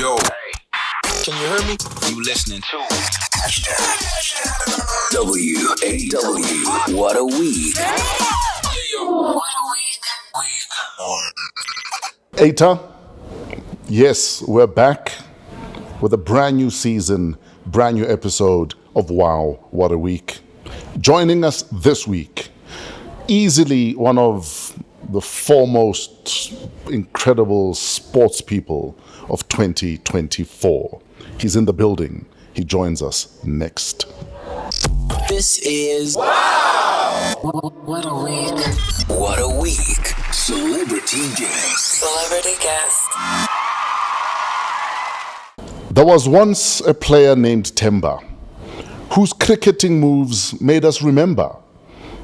Yo, can you hear me? You listening to WAW. What a week. Eta, yes, we're back with a brand new season, brand new episode of WOW, What a Week. Joining us this week, easily one of the foremost incredible sports people of 2024. He's in the building. He joins us next. This is WOW! What a week. What a week. Celebrity guest. There was once a player named Temba, whose cricketing moves made us remember.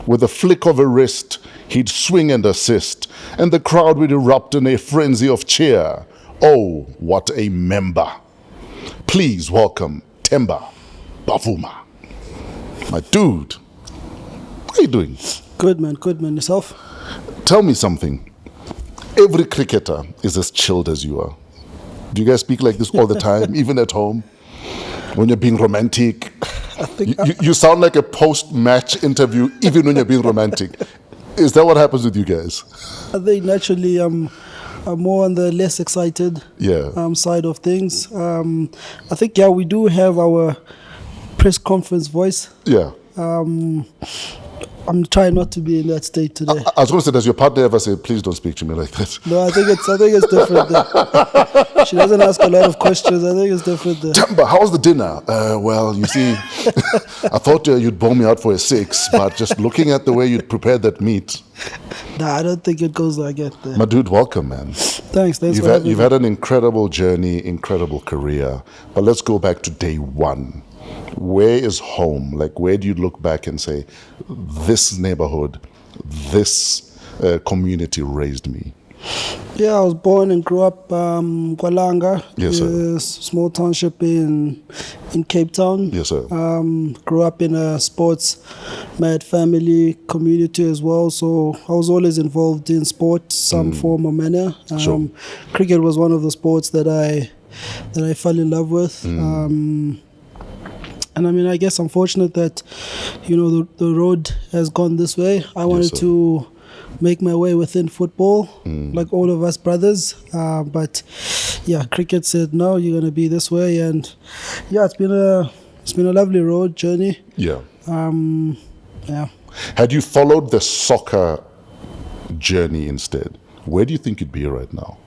With a flick of a wrist, he'd swing and assist, and the crowd would erupt in a frenzy of cheer. Oh, what a member. Please welcome Temba Bavuma. My dude, how are you doing? Good man. Yourself? Tell me something. Every cricketer is as chilled as you are. Do you guys speak like this all the time, even at home? When you're being romantic? You sound like a post-match interview, even when you're being romantic. Is that what happens with you guys? I think naturally I'm more on the less excited side of things. I think, we do have our press conference voice. Yeah. I'm trying not to be in that state today. I was going to say, does your partner ever say, please don't speak to me like that? No, I think it's different. She doesn't ask a lot of questions. I think it's different there. Temba, how was the dinner? Well, you see, I thought you'd bore me out for a 6, but just looking at the way you'd prepared that meat. Nah, I don't think it goes like that there. My dude, welcome, man. Thanks for having me. You've had an incredible journey, incredible career. But let's go back to day one. Where is home? Like, where do you look back and say, this neighborhood, this community raised me? Yeah, I was born and grew up Kwalanga. Yes, sir. A small township in Cape Town. Yes, sir. Grew up in a sports mad family community as well, so I was always involved in sport, some form or manner. Sure. Cricket was one of the sports that I fell in love with. And I mean, I guess I'm fortunate that, the road has gone this way. I wanted to make my way within football, like all of us brothers. But cricket said, no, you're going to be this way. And it's been a lovely road journey. Yeah. Yeah. Had you followed the soccer journey instead, where do you think you'd be right now?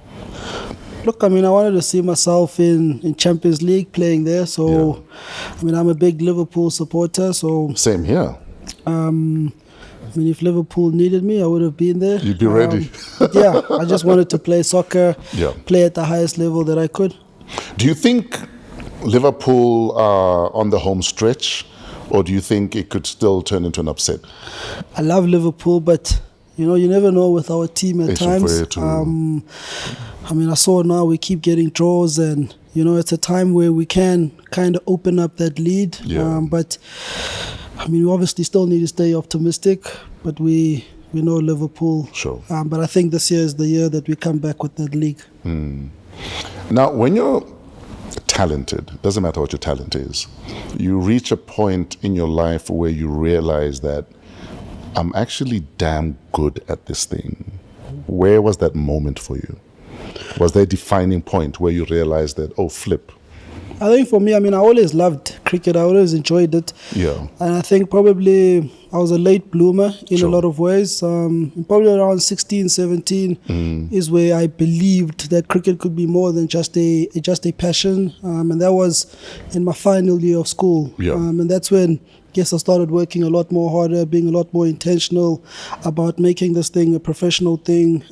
Look, I mean, I wanted to see myself in Champions League playing there. So, I mean, I'm a big Liverpool supporter. So same here. I mean, if Liverpool needed me, I would have been there. You'd be ready. I just wanted to play soccer, play at the highest level that I could. Do you think Liverpool are on the home stretch, or do you think it could still turn into an upset? I love Liverpool, but you never know with our team at times. I mean, I saw now we keep getting draws, and it's a time where we can kind of open up that lead. But I mean, we obviously still need to stay optimistic. But we know Liverpool. Sure. But I think this year is the year that we come back with that league. Now, when you're talented, doesn't matter what your talent is, you reach a point in your life where you realize that I'm actually damn good at this thing. Where was that moment for you? Was there a defining point where you realized that, oh, flip? I think for me, I mean, I always loved cricket. I always enjoyed it. Yeah. And I think probably I was a late bloomer in a lot of ways. Probably around 16, 17 is where I believed that cricket could be more than just a passion. And that was in my final year of school. Yeah. And that's when I started working a lot more harder, being a lot more intentional about making this thing a professional thing,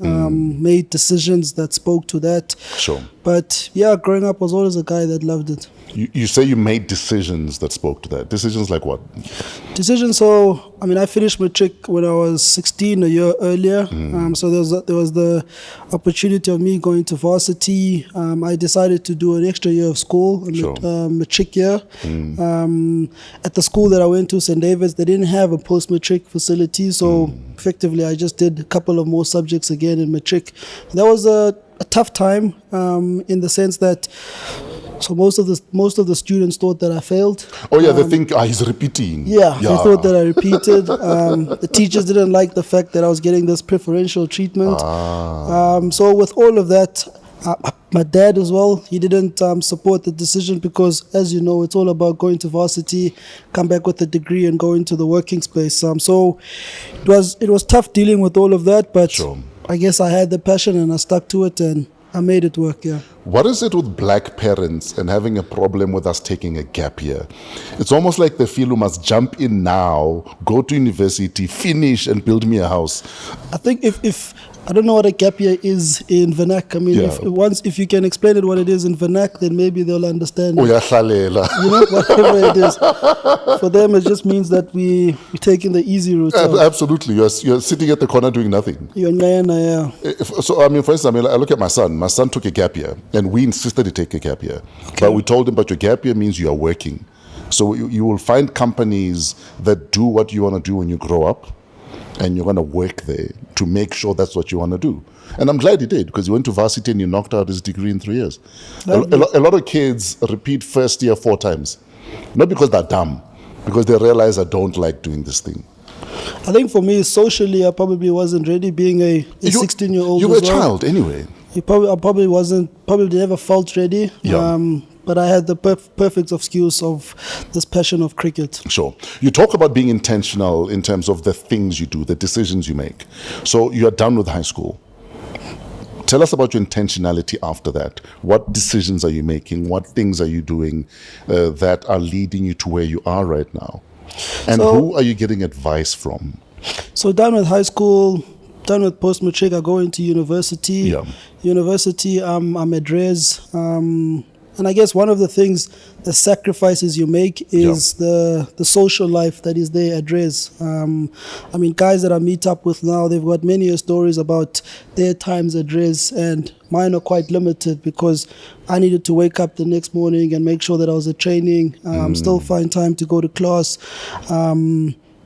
made decisions that spoke to that. Sure. But growing up, I was always a guy that loved it. You say you made decisions that spoke to that. Decisions like what? Decisions, so, I mean, I finished matric when I was 16, a year earlier. So there was the opportunity of me going to varsity. I decided to do an extra year of school, matric year. At the school that I went to, St. David's, they didn't have a post-matric facility. So effectively, I just did a couple of more subjects again in matric. That was a a tough time in the sense that. So most of the students thought that I failed. Oh yeah, they think he's repeating. Yeah, they thought that I repeated. The teachers didn't like the fact that I was getting this preferential treatment. So with all of that, my dad as well, he didn't support the decision because, as you know, it's all about going to varsity, come back with a degree and go into the working space. So it was tough dealing with all of that, but sure. I guess I had the passion and I stuck to it and I made it work, yeah. What is it with black parents and having a problem with us taking a gap year? It's almost like they feel we must jump in now, go to university, finish and build me a house. I think if I don't know what a gap year is in vernac. I mean, if you can explain it what it is in vernac, then maybe they'll understand. Oh, yeah, you know, whatever it is. For them, it just means that we're taking the easy route. Absolutely. You're sitting at the corner doing nothing. Yeah. So, I mean, for instance, I look at my son. My son took a gap year, and we insisted he take a gap year. Okay. But we told him, but your gap year means you are working. So you will find companies that do what you want to do when you grow up, and you're going to work there to make sure that's what you want to do. And I'm glad he did, because he went to varsity and he knocked out his degree in 3 years. A lot of kids repeat first year 4 times. Not because they're dumb, because they realize I don't like doing this thing. I think for me, socially, I probably wasn't ready being a 16-year-old. You were a child anyway. I probably never felt ready. Yeah. But I had the perfect excuse of this passion of cricket. Sure. You talk about being intentional in terms of the things you do, the decisions you make. So you're done with high school. Tell us about your intentionality after that. What decisions are you making? What things are you doing that are leading you to where you are right now? And who are you getting advice from? So done with high school, done with post-matric, I go into university. Yeah. University, I'm at res. And I guess one of the things, the sacrifices you make is the social life that is there at res. I mean, guys that I meet up with now, they've got many stories about their times at res, and mine are quite limited because I needed to wake up the next morning and make sure that I was at training, still find time to go to class,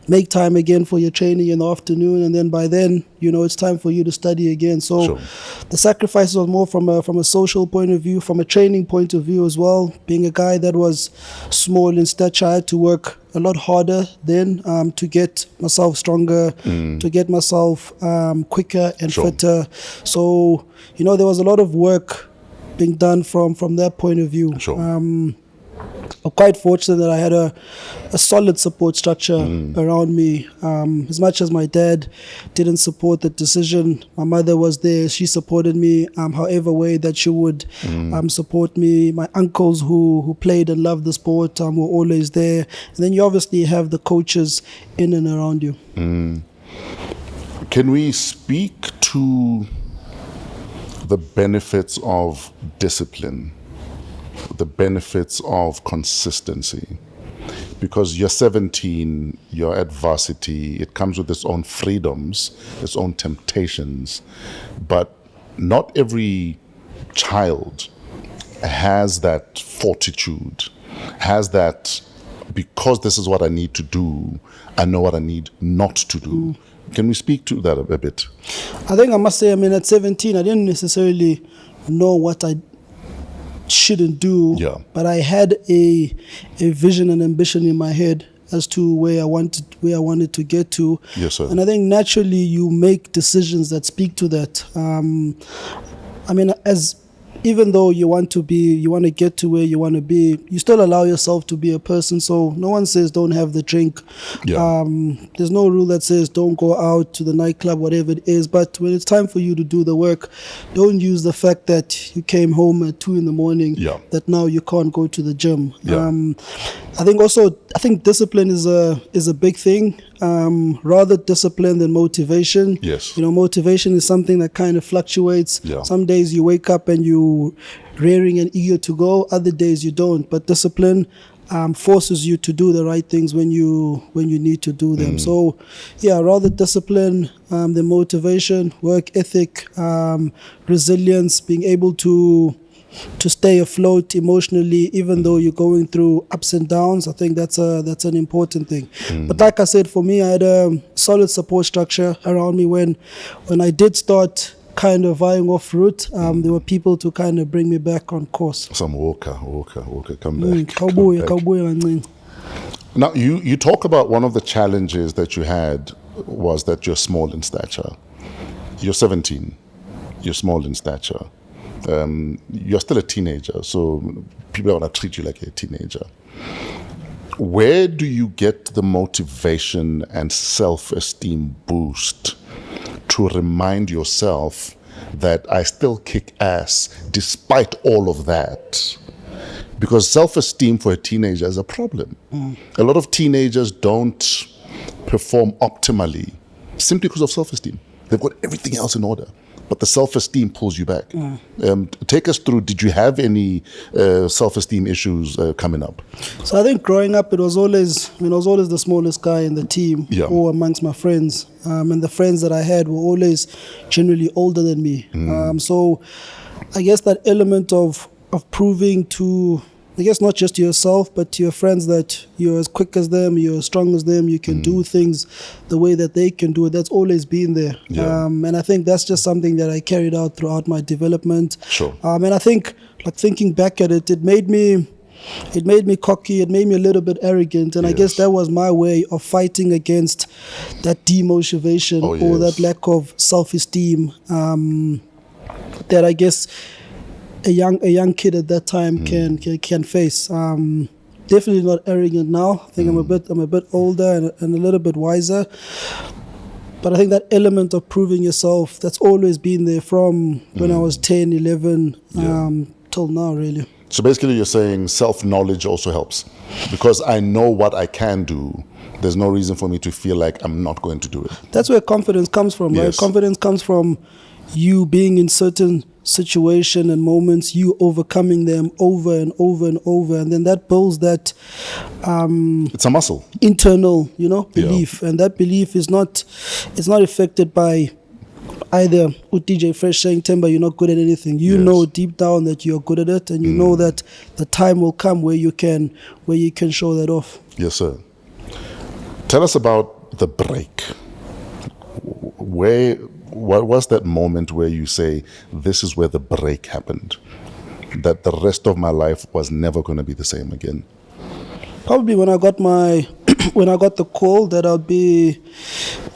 make time again for your training in the afternoon, and then by then, you know, it's time for you to study again. So the sacrifices are more from a social point of view, from a training point of view as well. Being a guy that was small in stature, I had to work a lot harder then to get myself stronger, to get myself quicker and fitter. So, you know, there was a lot of work being done from that point of view. I'm quite fortunate that I had a solid support structure around me. As much as my dad didn't support the decision, my mother was there. She supported me however way that she would support me. My uncles who played and loved the sport were always there. And then you obviously have the coaches in and around you. Can we speak to the benefits of discipline? The benefits of consistency, because you're 17, you're at varsity, it comes with its own freedoms, its own temptations, but not every child has that fortitude, has that, because this is what I need to do, I know what I need not to do. Can we speak to that a bit? I think I must say, I mean, at 17, I didn't necessarily know what I shouldn't do, but I had a vision and ambition in my head as to where I wanted to get to. Yes, sir. And I think naturally you make decisions that speak to that. I mean, even though you want to get to where you want to be, you still allow yourself to be a person. So no one says don't have the drink. There's no rule that says don't go out to the nightclub, whatever it is. But when it's time for you to do the work, don't use the fact that you came home at 2 a.m. that now you can't go to the gym. I think discipline is a big thing. Rather discipline than motivation. Yes. You know, motivation is something that kind of fluctuates. Some days you wake up and you raring and eager to go. Other days you don't. But discipline forces you to do the right things when you need to do them. So, rather discipline than motivation, work ethic, resilience, being able to stay afloat emotionally, even though you're going through ups and downs. I think that's an important thing. But like I said, for me, I had a solid support structure around me when I did start kind of vying off route, there were people to kind of bring me back on course. Some Walker, come back. Cowboy. Now, you talk about one of the challenges that you had was that you're small in stature. You're 17. You're small in stature. You're still a teenager, so people are going to treat you like a teenager. Where do you get the motivation and self-esteem boost to remind yourself that I still kick ass despite all of that? Because self-esteem for a teenager is a problem. A lot of teenagers don't perform optimally simply because of self-esteem. They've got everything else in order, but the self-esteem pulls you back. Take us through, did you have any self-esteem issues coming up? So I think growing up, it was always the smallest guy in the team or amongst my friends. And the friends that I had were always generally older than me. So I guess that element of proving to, I guess, not just to yourself, but to your friends that you're as quick as them, you're as strong as them, you can do things the way that they can do it. That's always been there. And I think that's just something that I carried out throughout my development. Sure. And I think, like, thinking back at it, it made me cocky, it made me a little bit arrogant, and I guess that was my way of fighting against that demotivation or that lack of self-esteem that I guess a young kid at that time can face. Definitely not arrogant now. I think I'm a bit older and a little bit wiser. But I think that element of proving yourself, that's always been there from when I was 10, 11 till now, really. So basically you're saying self-knowledge also helps. Because I know what I can do, there's no reason for me to feel like I'm not going to do it. That's where confidence comes from, right? Confidence comes from you being in certain situation and moments, you overcoming them over and over and over, and then that builds that it's a muscle, internal belief, and that belief is not affected by either with djfreshsa saying, Temba, you're not good at anything. You know deep down that you're good at it, and you know that the time will come where you can show that off. Yes, sir. Tell us about the break. What was that moment where you say, this is where the break happened, that the rest of my life was never going to be the same again? Probably when I got the call that I'll be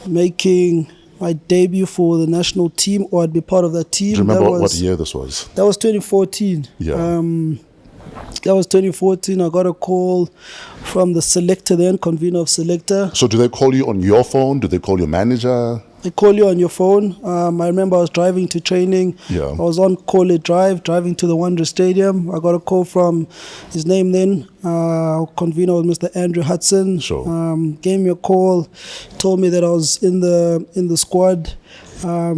making my debut for the national team, or I'd be part of that team. Do you remember what year this was? That was 2014. That was 2014. I got a call from the selector then, convener of selector. So do they call you on your phone? Do they call your manager? They call you on your phone. I remember I was driving to training. I was on Cole Drive, driving to the Wanderers Stadium. I got a call from his name then. Convener was Mr. Andrew Hudson. Sure. Gave me a call, told me that I was in the squad. I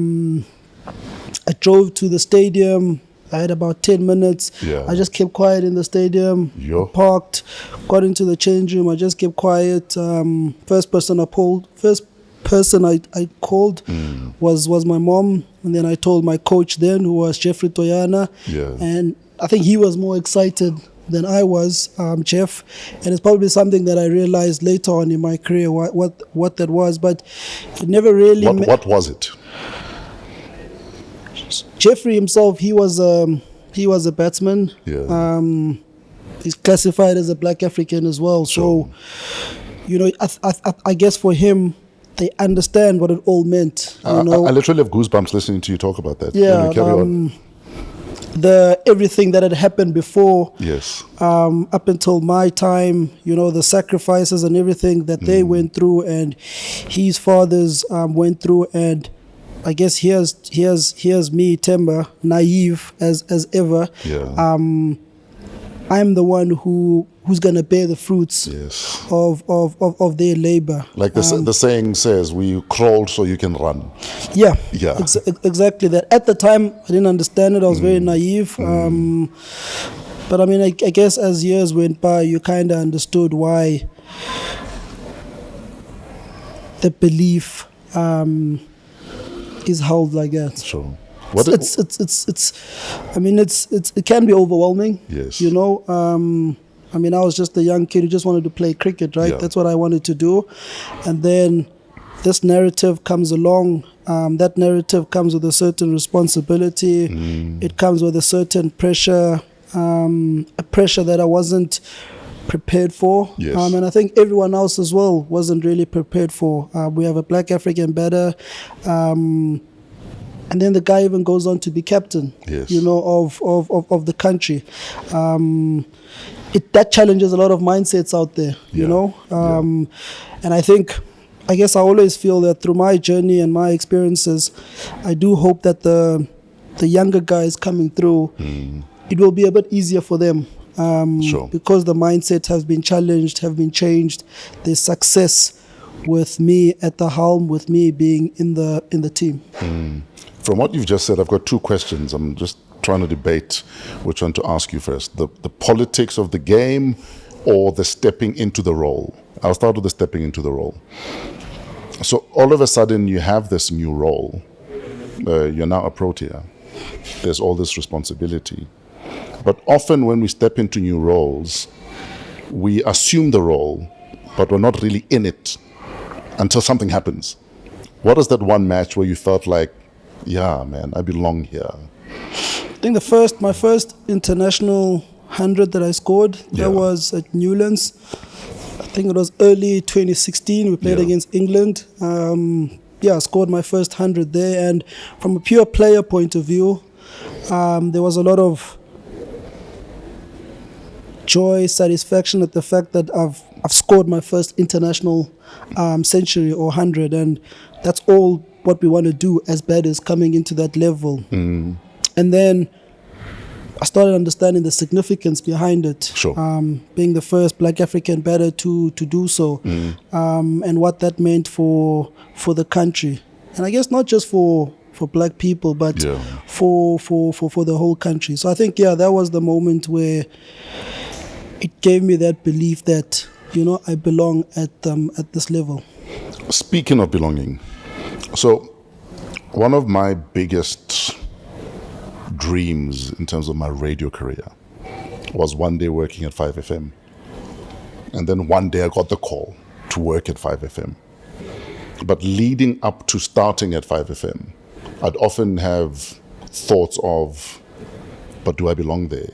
drove to the stadium. I had about 10 minutes. I just kept quiet in the stadium. Parked, got into the change room. I just kept quiet. First person I called was my mom, and then I told my coach then, who was Jeffrey Toyana, and I think he was more excited than I was, Jeff, and it's probably something that I realized later on in my career what that was, but it never really. What was it? Jeffrey himself, he was a batsman. He's classified as a black African as well. So, I guess for him, they understand what it all meant. I literally have goosebumps listening to you talk about that. Carry on. Everything that had happened before, up until my time, the sacrifices and everything that they went through, and his fathers went through, and I guess here's me, Temba, naive as ever. I'm the one who's gonna bear the fruits of their labor. Like the saying says, we crawled so you can run. Exactly that. At the time, I didn't understand it. I was very naive. But I mean, I guess as years went by, you kind of understood why the belief is held like that. Sure. It can be overwhelming. I mean, I was just a young kid who just wanted to play cricket, right? That's what I wanted to do. And then this narrative comes along that narrative comes with a certain responsibility. It comes with a certain pressure, a pressure that I wasn't prepared for. Yes. And I think everyone else as well wasn't really prepared for. We have a black African batter. And then the guy even goes on to be captain, yes. of the country. That challenges a lot of mindsets out there, you know. And I guess I always feel that through my journey and my experiences, I do hope that the younger guys coming through, it will be a bit easier for them. Sure. Because the mindset has been challenged, have been changed. There's success with me at the helm, with me being in the team. From what you've just said, I've got two questions. I'm just trying to debate which one to ask you first. The politics of the game or the stepping into the role? I'll start with the stepping into the role. So all of a sudden you have this new role. You're now a Protea. There's all this responsibility. But often when we step into new roles, we assume the role, but we're not really in it until something happens. What is that one match where you felt like, yeah, man, I belong here? I think my first international 100 that I scored, that was at Newlands. I think it was early 2016. We played against England. I scored my first 100 there. And from a pure player point of view, there was a lot of joy, satisfaction at the fact that I've scored my first international century or 100, and that's all what we want to do as batters coming into that level. And then I started understanding the significance behind it. Sure. Being the first black African batter to do so, and what that meant for the country, and I guess not just for black people, but for the whole country. So I think that was the moment where it gave me that belief that I belong at this level. Speaking of belonging, so one of my biggest dreams in terms of my radio career was one day working at 5FM. And then one day I got the call to work at 5FM. But leading up to starting at 5FM, I'd often have thoughts of, but do I belong there?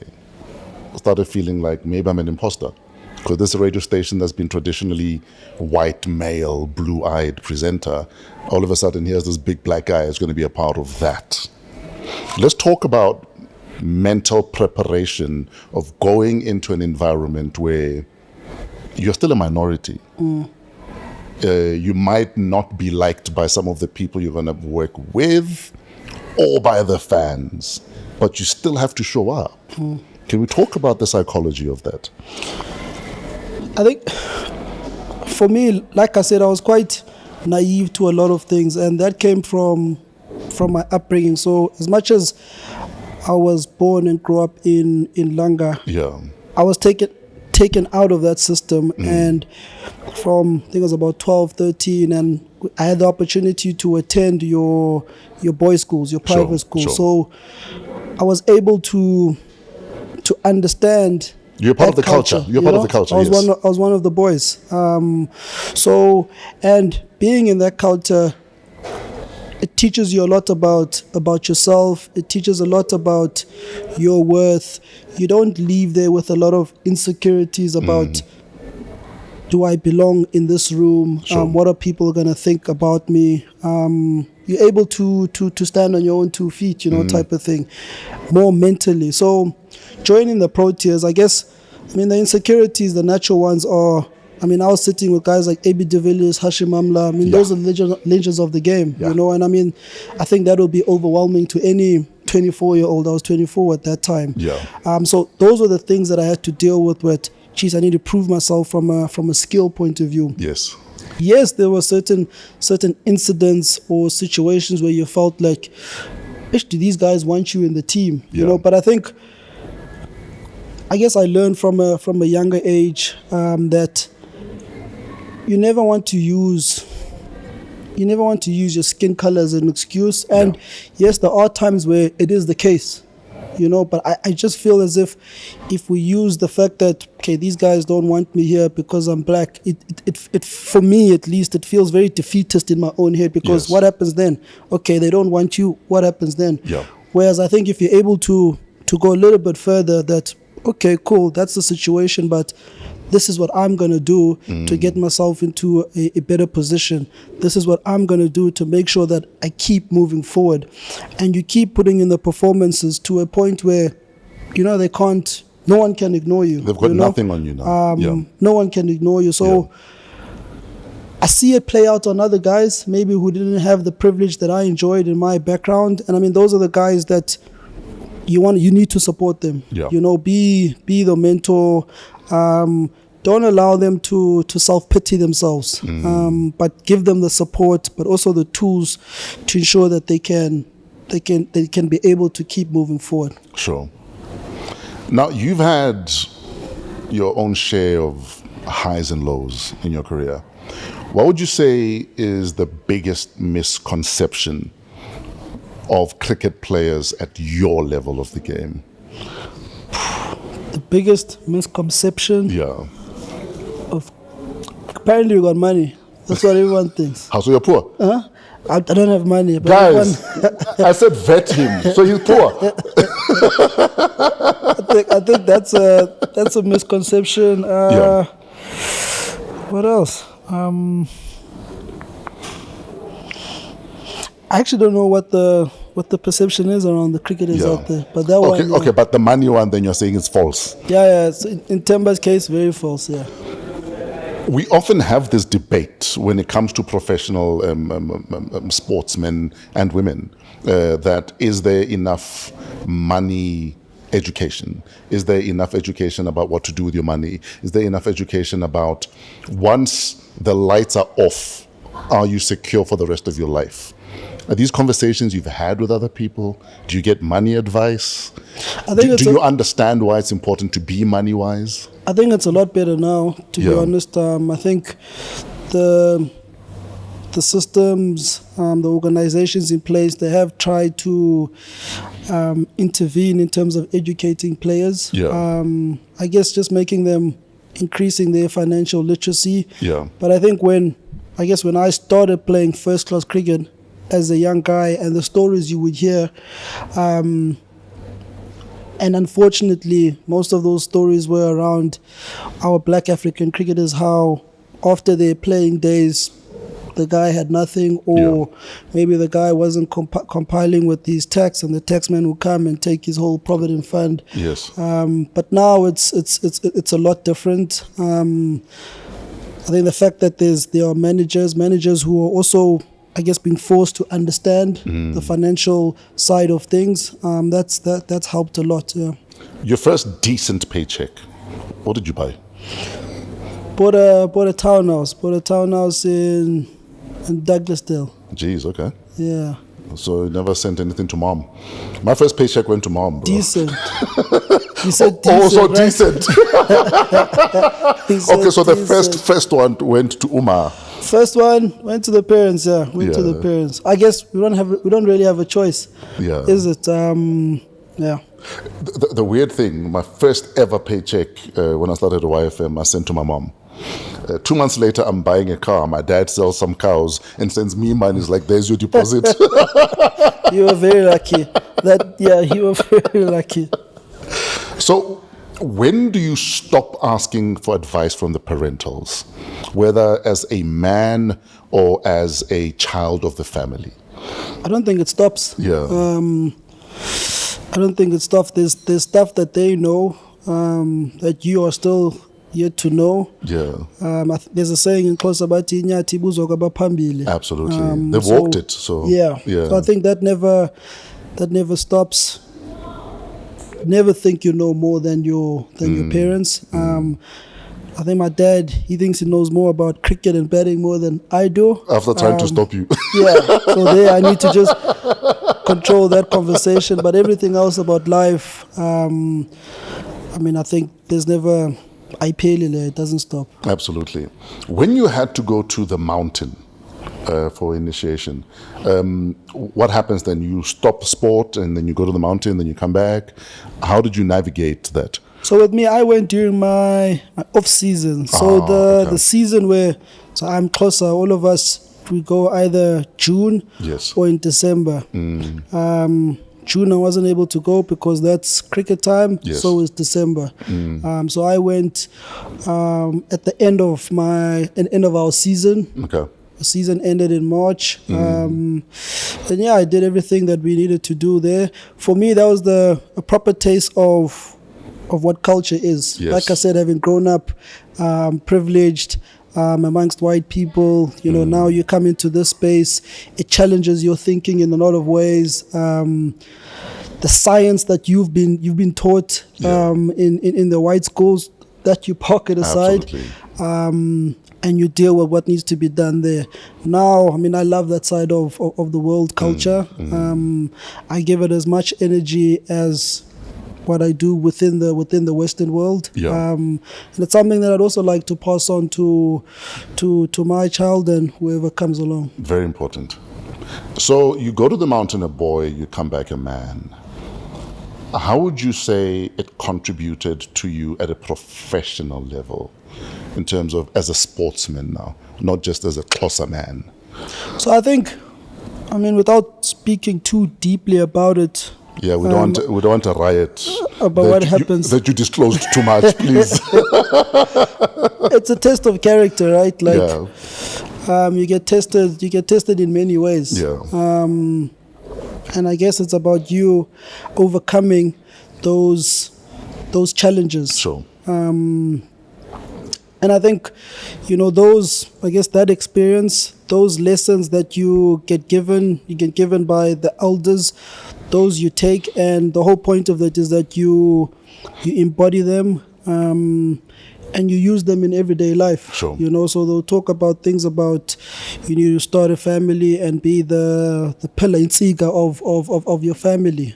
I started feeling like maybe I'm an imposter, because this is a radio station that's been traditionally white, male, blue-eyed presenter. All of a sudden, here's this big black guy who's going to be a part of that. Let's talk about mental preparation of going into an environment where you're still a minority. You might not be liked by some of the people you're going to work with or by the fans, but you still have to show up. Can we talk about the psychology of that? I think for me, like I said, I was quite naive to a lot of things, and that came from my upbringing. So as much as I was born and grew up in Langa, I was taken out of that system, and from I think it was about 12, 13, and I had the opportunity to attend your boys' schools, your private schools. So I was able to understand. You're part of the culture. You're part of the culture. I was one of the boys. And being in that culture, it teaches you a lot about yourself. It teaches a lot about your worth. You don't leave there with a lot of insecurities about, do I belong in this room? What are people going to think about me? You're able to stand on your own 2 feet, type of thing, more mentally. So joining the Proteas, I guess, the insecurities, the natural ones are, I was sitting with guys like A.B. de Villiers, Hashim Amla. Those are legends of the game, and I think that will be overwhelming to any 24-year-old. I was 24 at that time. So those were the things that I had to deal with. I need to prove myself from a skill point of view. Yes, there were certain incidents or situations where you felt like, do these guys want you in the team? But I guess I learned from a younger age that you never want to use your skin color as an excuse. And yes, there are times where it is the case. But I just feel as if we use the fact that, okay, these guys don't want me here because I'm black, it for me at least, it feels very defeatist in my own head, because what happens then? Okay, they don't want you, what happens then? Whereas I think if you're able to go a little bit further, that, okay, cool, that's the situation, but this is what I'm going to do to get myself into a better position. This is what I'm going to do to make sure that I keep moving forward. And you keep putting in the performances to a point where, they can't, no one can ignore you. They've got nothing on you now. No one can ignore you. So I see it play out on other guys, maybe who didn't have the privilege that I enjoyed in my background. And I mean, those are the guys that you need to support them. Be the mentor. Don't allow them to self-pity themselves, but give them the support, but also the tools to ensure that they can be able to keep moving forward. Sure. Now, you've had your own share of highs and lows in your career. What would you say is the biggest misconception of cricket players at your level of the game? The biggest misconception? Of apparently you got money. That's what everyone thinks. How, so you're poor? I don't have money. But guys, I said vet him, so he's poor. I think that's a misconception. What else? I actually don't know what the perception is around the cricketers out there, but that one. Okay, but the money one, then you're saying it's false. So in Temba's case, very false. We often have this debate when it comes to professional sportsmen and women, that is there enough money education? Is there enough education about what to do with your money? Is there enough education about, once the lights are off, are you secure for the rest of your life? Are these conversations you've had with other people? Do you get money advice? Do you understand why it's important to be money-wise? I think it's a lot better now, to be honest. I think the systems, the organizations in place, they have tried to intervene in terms of educating players. I guess just making them, increasing their financial literacy. But I think when I started playing first-class cricket as a young guy, and the stories you would hear, and unfortunately most of those stories were around our black African cricketers, how after their playing days the guy had nothing, or maybe the guy wasn't compiling with his tax, and the taxman would come and take his whole provident fund. But now it's a lot different. I think the fact that there are managers who are also, I guess, being forced to understand the financial side of things, that's helped a lot. Your first decent paycheck, what did you buy? Bought a townhouse. Bought a townhouse in Douglasdale. Jeez, okay. Yeah. So you never sent anything to mom? My first paycheck went to mom, bro. Decent. You said decent, also right? Decent. Okay, so the first one went to Uma. First one went to the parents. To the parents. I guess we don't really have a choice. Is it? The weird thing, my first ever paycheck when I started at YFM, I sent to my mom. 2 months later, I'm buying a car. My dad sells some cows and sends me money. He's like, "There's your deposit." You were very lucky. You were very lucky. So, when do you stop asking for advice from the parentals, whether as a man or as a child of the family? I don't think it stops. I don't think it stops. There's stuff that they know that you are still yet to know. There's a saying in Xhosa bathi inyathi ibuzwa kwabaphambili. Absolutely. They've walked it. So So I think that never stops. Never think you know more than your parents. I think my dad, he thinks he knows more about cricket and batting more than I do. After trying to stop you. So there I need to just control that conversation. But everything else about life, I think there's never, it doesn't stop. Absolutely. When you had to go to the mountain for initiation. What happens then? You stop sport and then you go to the mountain, then you come back. How did you navigate that? So with me, I went during my off season. So the season where, so I'm closer, all of us, we go either June or in December. June I wasn't able to go because that's cricket time, so is December. So I went at the end of our season. Okay. The season ended in March. And yeah, I did everything that we needed to do there. For me, that was a proper taste of what culture is. Like I said, having grown up privileged amongst white people, you know, now you come into this space, it challenges your thinking in a lot of ways. The science that you've been taught in the white schools, that you pocket aside. And you deal with what needs to be done there. Now, I mean, I love that side of the world culture. I give it as much energy as what I do within the Western world. And it's something that I'd also like to pass on to my child and whoever comes along. Very important. So you go to the mountain a boy, you come back a man. How would you say it contributed to you at a professional level in terms of as a sportsman now, not just as a closer man? So I think, I mean, without speaking too deeply about it, we don't want a riot about what happens. That you disclosed too much, please. It's a test of character, right? Like, you get tested in many ways. And I guess it's about you overcoming those challenges. Sure. And I think, you know, that experience, those lessons that you get given by the elders, those you take, and the whole point of that is that you embody them, and you use them in everyday life. Sure. You know, so they'll talk about things about you need to start a family and be the pillar in Tsiga of your family.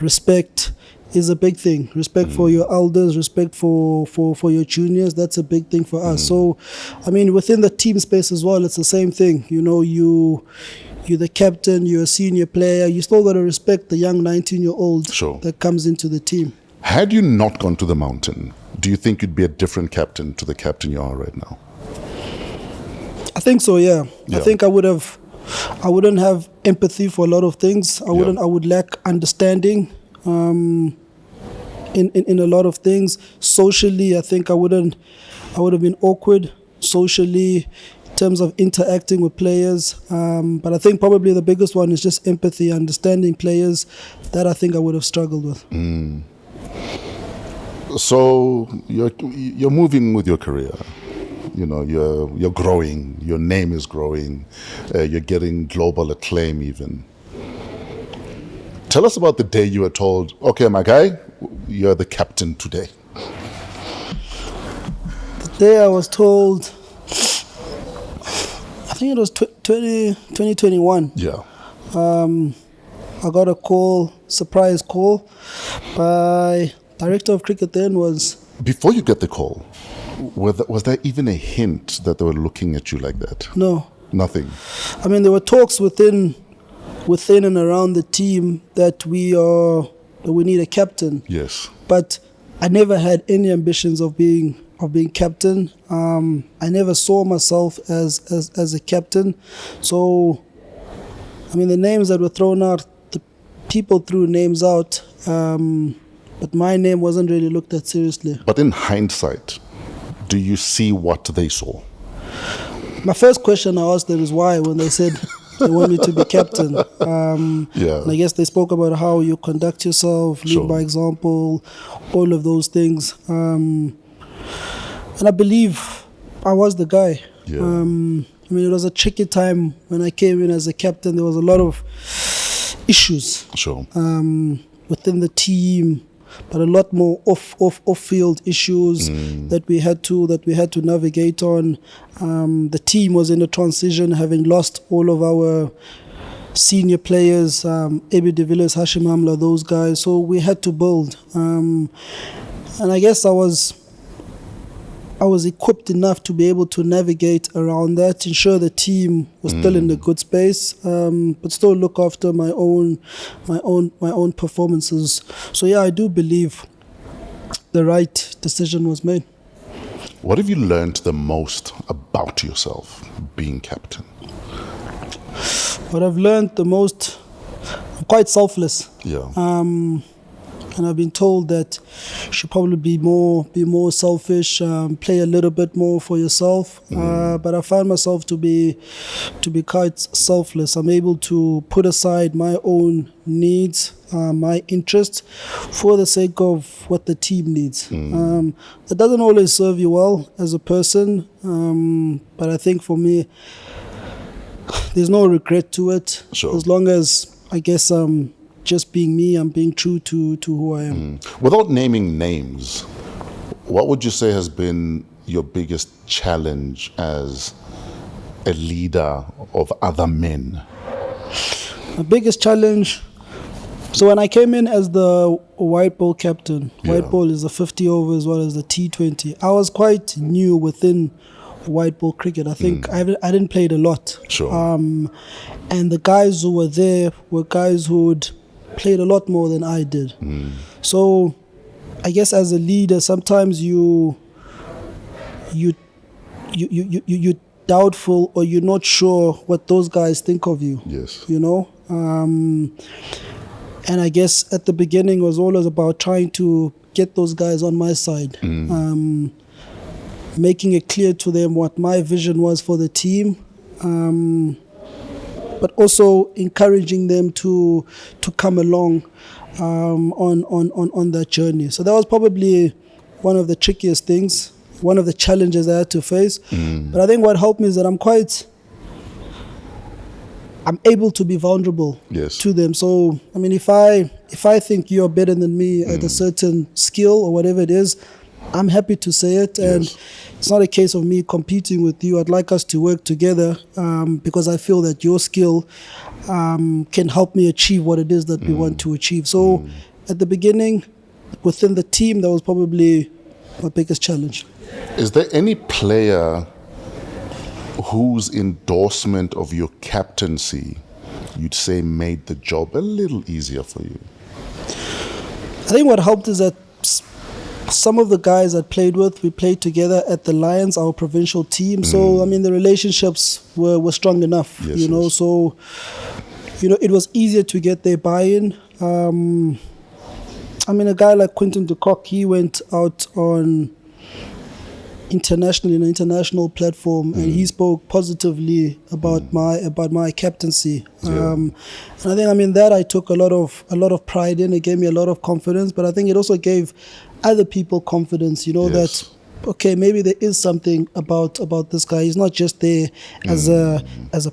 Respect is a big thing. Respect for your elders, respect for your juniors, that's a big thing for us. So, I mean, within the team space as well, it's the same thing. You know, you're the captain, you're a senior player, you still got to respect the young 19-year-old that comes into the team. Had you not gone to the mountain, do you think you'd be a different captain to the captain you are right now? I think so, yeah. I think I wouldn't have empathy for a lot of things. I would lack understanding in a lot of things. Socially, I think I would have been awkward socially in terms of interacting with players. But I think probably the biggest one is just empathy, understanding players. That I think I would have struggled with. So you're moving with your career. You know, you're growing. Your name is growing. You're getting global acclaim even. Tell us about the day you were told, okay, my guy, you're the captain today. The day I was told, I think it was 2021. Yeah. I got a surprise call by director of cricket then was... Before you get the call, was there even a hint that they were looking at you like that? No. Nothing? I mean, there were talks within and around the team that we need a captain. Yes. But I never had any ambitions of being captain. I never saw myself as a captain. So, I mean, the names that were thrown out, the people threw names out, but my name wasn't really looked at seriously. But in hindsight, do you see what they saw? My first question I asked them is why, when they said they want me to be captain. And I guess they spoke about how you conduct yourself, lead by example, all of those things. And I believe I was the guy. Yeah. I mean, it was a tricky time when I came in as a captain. There was a lot of issues within the team, but a lot more off-field issues that we had to navigate on. The team was in a transition, having lost all of our senior players, Ebi de Villiers, Hashim Hamla, those guys. So we had to build. And I guess I was I was equipped enough to be able to navigate around that, ensure the team was still in a good space, but still look after my own performances. So yeah, I do believe the right decision was made. What have you learned the most about yourself being captain? What I've learned the most, I'm quite selfless. Yeah. And I've been told that you should probably be more selfish, play a little bit more for yourself. But I find myself to be quite selfless. I'm able to put aside my own needs, my interests, for the sake of what the team needs. That doesn't always serve you well as a person, but I think for me, there's no regret to it. Sure. As long as, I guess, just being me, I'm being true to who I am. Without naming names, what would you say has been your biggest challenge as a leader of other men? My biggest challenge, so when I came in as the white ball captain, white ball is the 50 over as well as the T20, I was quite new within white ball cricket. I think I didn't play it a lot. Sure. And the guys who were there were guys who'd played a lot more than I did. So I guess as a leader, sometimes you doubtful, or you're not sure what those guys think of you. Yes. You know? And I guess at the beginning it was always about trying to get those guys on my side. Making it clear to them what my vision was for the team, but also encouraging them to come along on that journey. So that was probably one of the trickiest things, one of the challenges I had to face. But I think what helped me is that I'm able to be vulnerable to them. So I mean, if I think you're better than me at a certain skill or whatever it is, I'm happy to say it, and it's not a case of me competing with you. I'd like us to work together because I feel that your skill can help me achieve what it is that we want to achieve. So at the beginning, within the team, that was probably my biggest challenge. Is there any player whose endorsement of your captaincy you'd say made the job a little easier for you? I think what helped is that some of the guys I played with, we played together at the Lions, our provincial team. So, I mean, the relationships were strong enough, So, it was easier to get their buy-in. I mean, a guy like Quinton de Kock, he went out on in an international platform, and he spoke positively about my captaincy. And I think, that I took a lot of pride in. It gave me a lot of confidence, but I think it also gave other people confidence, that okay, maybe there is something about this guy. He's not just there as a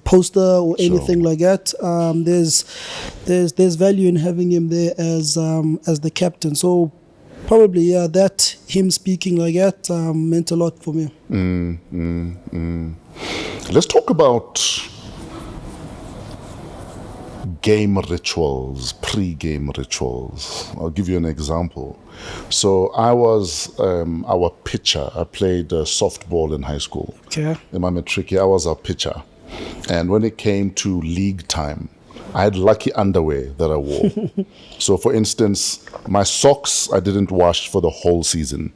poster or anything like that. There's value in having him there as the captain. So probably that him speaking like that meant a lot for me. Let's talk about game rituals, pre-game rituals. I'll give you an example. So I was our pitcher. I played softball in high school. Okay. In my matric year, I was our pitcher. And when it came to league time, I had lucky underwear that I wore. So for instance, my socks I didn't wash for the whole season.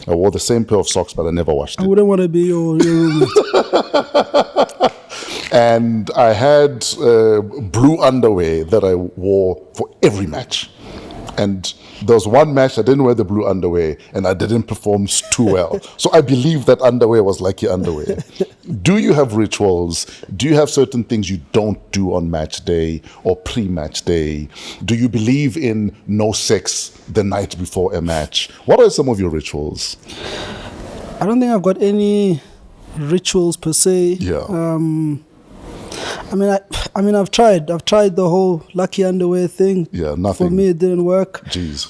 I wore the same pair of socks, but I never washed it. I wouldn't want to be your roommate. And I had blue underwear that I wore for every match. And there was one match I didn't wear the blue underwear, and I didn't perform too well. So I believe that underwear was lucky underwear. Do you have rituals? Do you have certain things you don't do on match day or pre-match day? Do you believe in no sex the night before a match? What are some of your rituals? I don't think I've got any rituals per se. I mean, I've tried the whole lucky underwear thing. Yeah, nothing. For me, it didn't work. Jeez.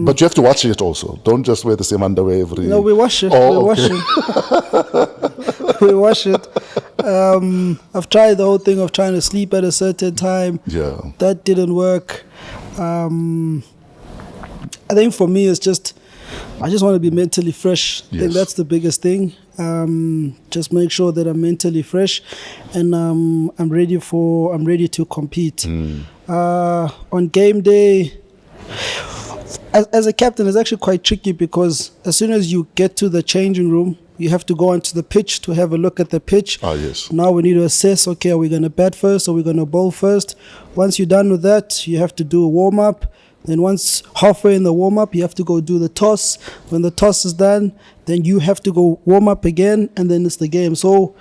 But you have to wash it also. Don't just wear the same underwear every... No, we wash it. Wash it. We wash it. I've tried the whole thing of trying to sleep at a certain time. Yeah. That didn't work. I think for me, it's just I just want to be mentally fresh. I think that's the biggest thing. Just make sure that I'm mentally fresh, and I'm ready to compete. On game day, as a captain, it's actually quite tricky because as soon as you get to the changing room, you have to go onto the pitch to have a look at the pitch. Now we need to assess, okay, are we going to bat first or are we going to bowl first? Once you're done with that, you have to do a warm-up. Then once halfway in the warm-up, you have to go do the toss. When the toss is done, then you have to go warm up again, and then it's the game. So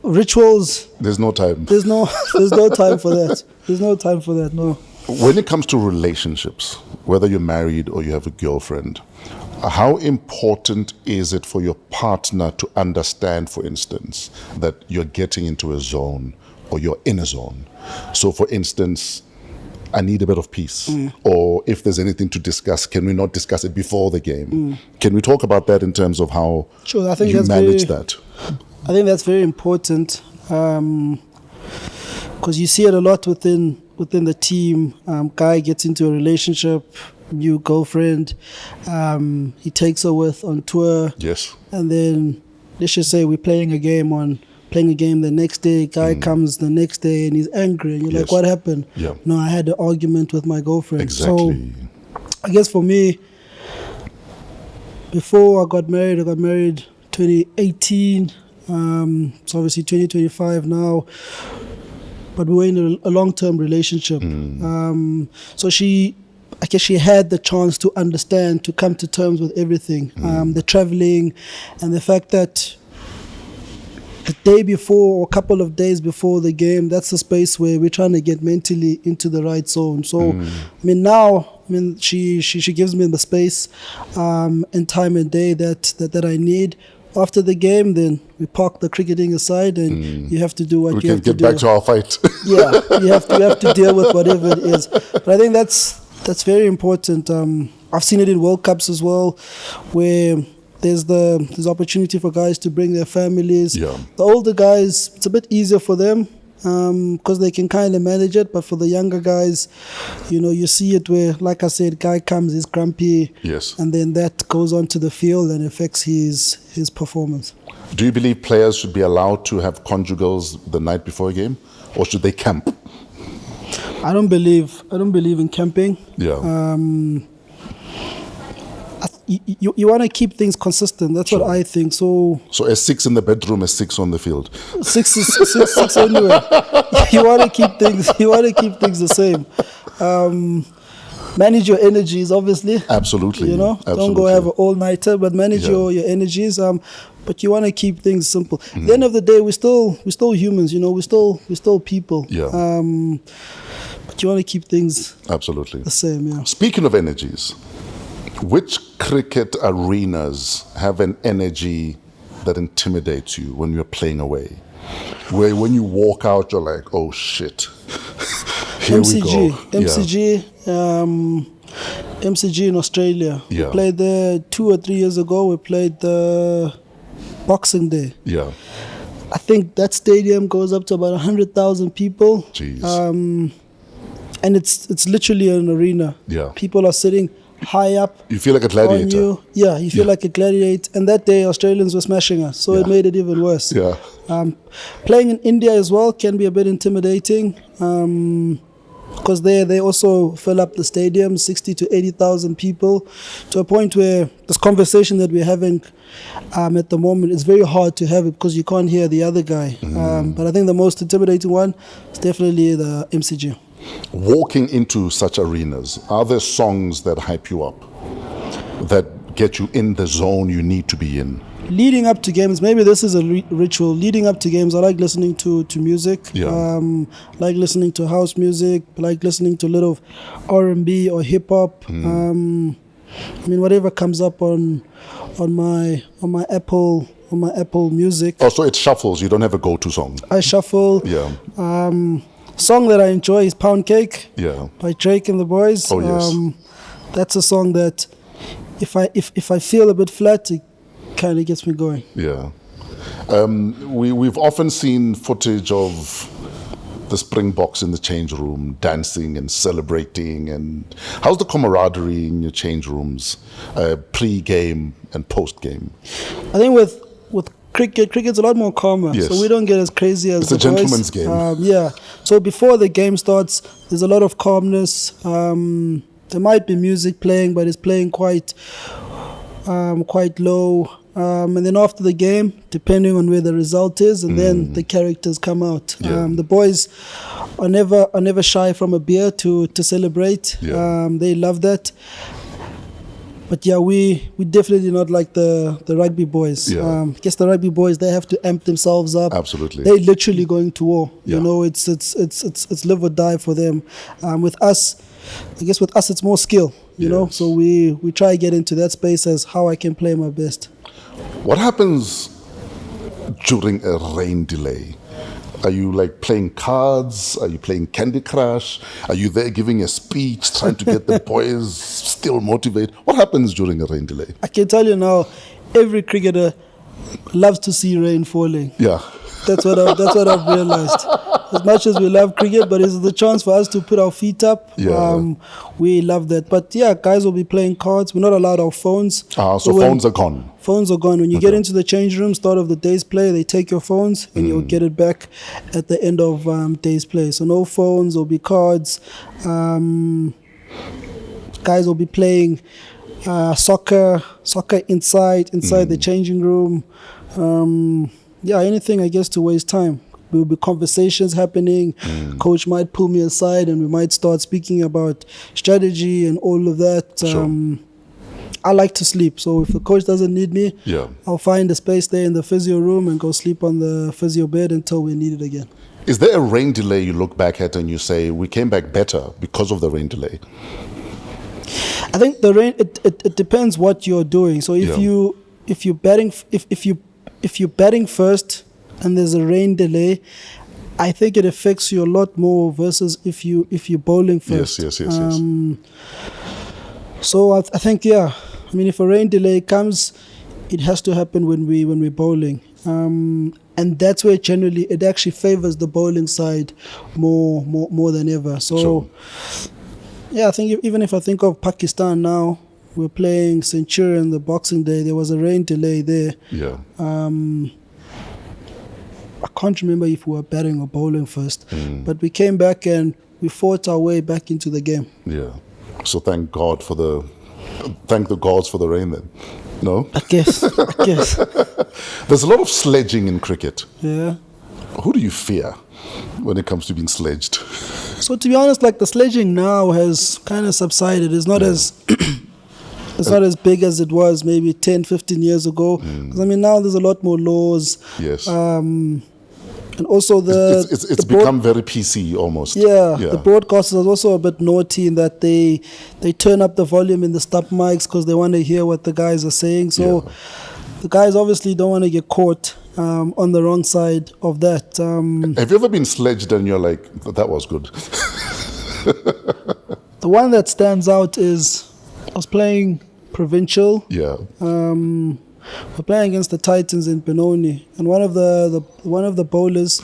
rituals... There's no time. There's no time for that. There's no time for that, no. When it comes to relationships, whether you're married or you have a girlfriend, how important is it for your partner to understand, for instance, that you're getting into a zone or you're in a zone? So, for instance, I need a bit of peace. Or if there's anything to discuss, can we not discuss it before the game? Can we talk about that in terms of how I think you manage that? I think that's very important because you see it a lot within the team. Guy gets into a relationship, new girlfriend, he takes her on tour. Yes. And then let's just say we're playing a game the next day, guy comes the next day and he's angry and you're like, what happened? No, I had an argument with my girlfriend. Exactly. So I guess for me, before I got married 2018, so obviously 2025 now, but we were in a long-term relationship. So I guess she had the chance to understand, to come to terms with everything. The traveling and the fact that the day before or a couple of days before the game, that's the space where we're trying to get mentally into the right zone. So, she gives me the space and time and day that I need. After the game, then we park the cricketing aside and you have to do what you have to do. We can get back to our fight. Yeah, you have to deal with whatever it is. But I think that's very important. I've seen it in World Cups as well, where there's opportunity for guys to bring their families. The older guys, it's a bit easier for them because they can kind of manage it. But for the younger guys, you see it where, like I said, guy comes, he's grumpy, and then that goes onto the field and affects his performance. Do you believe players should be allowed to have conjugals the night before a game, or should they camp? I don't believe in camping. You want to keep things consistent. That's what I think. So a 6 in the bedroom, a 6 on the field. 6 anywhere. You want to keep things the same. Manage your energies, obviously. Absolutely. Don't go have an all-nighter, but manage your energies. But you want to keep things simple. At the end of the day, we're still humans. We're still people. But you want to keep things absolutely the same. Yeah. Speaking of energies, which cricket arenas have an energy that intimidates you when you're playing away? Where when you walk out, you're like, oh shit, here we go. MCG in Australia. We played there 2 or 3 years ago. We played the Boxing Day. I think that stadium goes up to about 100,000 people. Jeez. And it's literally an arena. People are sitting high up. You feel like a gladiator. You feel like a gladiator. And that day, Australians were smashing us, so it made it even worse. Playing in India as well can be a bit intimidating because they also fill up the stadium, 60 to 80,000 people, to a point where this conversation that we're having at the moment, it's very hard to have it because you can't hear the other guy. But I think the most intimidating one is definitely the MCG. Walking into such arenas, are there songs that hype you up, that get you in the zone you need to be in? Leading up to games, maybe this is a ritual. Leading up to games, I like listening to music. Like listening to house music. Like listening to a little of R&B or hip hop. Whatever comes up on my Apple Music. Oh, so it shuffles. You don't have a go-to song. I shuffle. Song that I enjoy is Pound Cake by Drake and the Boys. Oh, yes. That's a song that if I feel a bit flat, it kind of gets me going. We've often seen footage of the Springboks in the change room, dancing and celebrating? And how's the camaraderie in your change rooms, pre-game and post-game? I think with cricket's a lot more calmer. Yes. So we don't get as crazy as it's a gentleman's game. Yeah. So before the game starts, there's a lot of calmness. There might be music playing, but it's playing quite low. And then after the game, depending on where the result is, and then the characters come out. Yeah. The boys are never shy from a beer to celebrate. Yeah. They love that. But yeah, we definitely not like the rugby boys. Yeah. I guess the rugby boys, they have to amp themselves up. Absolutely. They're literally going to war. Yeah. You know, it's live or die for them. With us, it's more skill. You know, so we try to get into that space as how I can play my best. What happens during a rain delay? Are you like playing cards? Are you playing Candy Crush? Are you there giving a speech, trying to get the boys still motivated? What happens during a rain delay? I can tell you now, every cricketer loves to see rain falling. Yeah. That's what I've realized. As much as we love cricket, but it's the chance for us to put our feet up. Yeah. We love that. But yeah, guys will be playing cards. We're not allowed our phones. So phones are gone. Phones are gone. When you get into the change room, start of the day's play, they take your phones and you'll get it back at the end of day's play. So no phones, there'll be cards. Guys will be playing soccer inside the changing room. Anything, I guess, to waste time. There will be conversations happening. Coach might pull me aside and we might start speaking about strategy and all of that. Sure. I like to sleep. So if the coach doesn't need me, I'll find a space there in the physio room and go sleep on the physio bed until we need it again. Is there a rain delay you look back at and you say, we came back better because of the rain delay? I think the rain, it depends what you're doing. So if you're batting first and there's a rain delay, I think it affects you a lot more versus if you're bowling first. Yes. So I think if a rain delay comes, it has to happen when we're bowling, and that's where generally it actually favors the bowling side more than ever. So sure. I think even if I think of Pakistan now, we're playing Centurion the Boxing Day. There was a rain delay there. Yeah. I can't remember if we were batting or bowling first, but we came back and we fought our way back into the game. Yeah. So thank the gods for the rain then. No? I guess. There's a lot of sledging in cricket. Yeah. Who do you fear when it comes to being sledged? So to be honest, like the sledging now has kind of subsided. It's not as it's not as big as it was maybe 10, 15 years ago. Because now there's a lot more laws. Yes. And also it's become very PC almost. Yeah. The broadcasters are also a bit naughty in that they turn up the volume in the stop mics because they want to hear what the guys are saying. So the guys obviously don't want to get caught on the wrong side of that. Have you ever been sledged and you're like, that was good? The one that stands out is I was playing provincial. Yeah. We're playing against the Titans in Benoni, and one of the bowlers,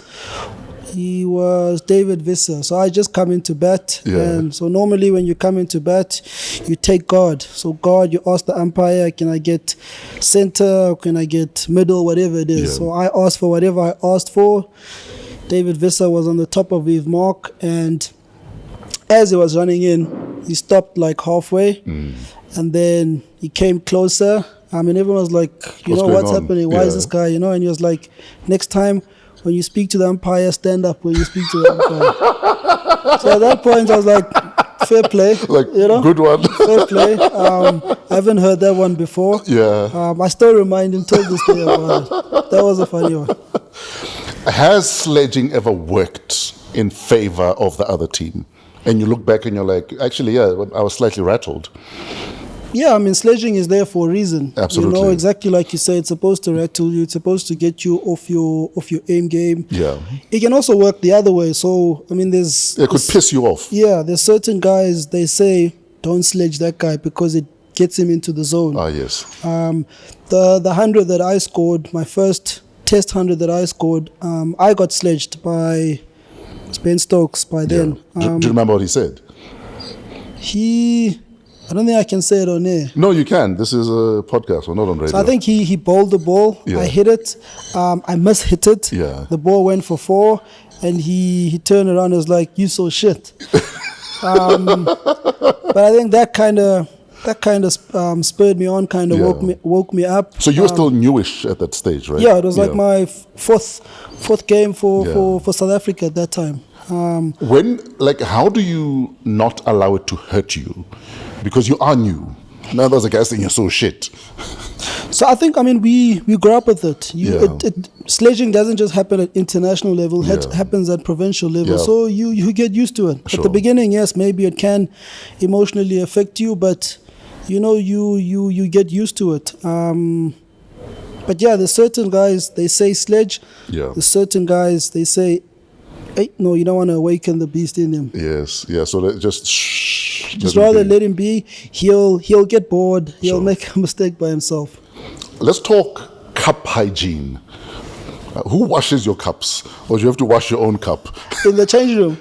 he was David Visser. So I just come into bat, and so normally when you come into bat, you take guard. So guard, you ask the umpire, can I get center, can I get middle, whatever it is. Yeah. So I asked for whatever I asked for. David Visser was on the top of his mark, and as he was running in, he stopped like halfway, and then he came closer. Everyone was like, what's happening? Why is this guy, And he was like, next time when you speak to the umpire, stand up when you speak to the umpire. So at that point, I was like, fair play. Good one. Fair play. I haven't heard that one before. Yeah. I still remind him till this day about it. That was a funny one. Has sledging ever worked in favor of the other team? And you look back and you're like, actually, I was slightly rattled. Yeah, sledging is there for a reason. Absolutely. Exactly like you say, it's supposed to rattle you. It's supposed to get you off your aim game. Yeah. It can also work the other way. So, it could piss you off. Yeah, there's certain guys, they say, don't sledge that guy because it gets him into the zone. Ah, yes. The 100 that I scored, my first test 100 that I scored, I got sledged by Ben Stokes by then. Do you remember what he said? I don't think I can say it on air. No, you can. This is a podcast. We're not on radio. So I think he bowled the ball. Yeah. I hit it. I mishit it. Yeah. The ball went for 4, and he turned around and was like, "You so shit." But I think that kind of spurred me on, kind of woke me up. So you were still newish at that stage, right? Yeah, it was like my fourth game for South Africa at that time. How do you not allow it to hurt you? Because you are new. Now there's a guy saying you're so shit. So I think, we grew up with it. Sledging doesn't just happen at international level, it happens at provincial level. Yeah. So you get used to it. Sure. At the beginning, yes, maybe it can emotionally affect you, but you get used to it. But yeah, there's certain guys, they say sledge. Yeah. There's certain guys, they say, hey, no, you don't want to awaken the beast in him. Yes, yeah. So just rather let him be. He'll get bored. He'll make a mistake by himself. Let's talk cup hygiene. Who washes your cups, or do you have to wash your own cup? In the changing room.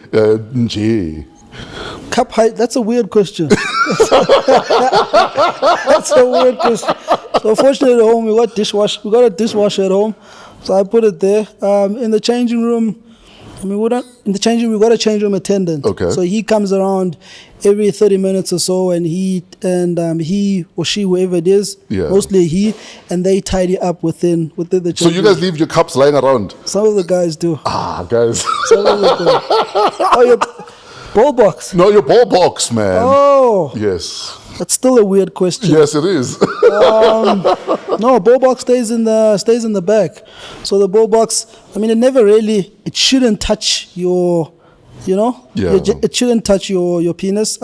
Cup height. That's a weird question. That's a weird question. So fortunately at home we got a dishwasher at home, so I put it there. In the changing room, in the changing room, we've got a change room attendant. Okay. So he comes around every 30 minutes or so, and he or she, whoever it is, mostly he, and they tidy up within the change room. So you guys leave your cups lying around? Some of the guys do. Guys. Some of the guys. Oh, your ball box. No, your ball box, man. Oh. Yes. That's still a weird question. Yes, it is. No, ball box stays in the back. So the ball box, it shouldn't touch your, it shouldn't touch your penis.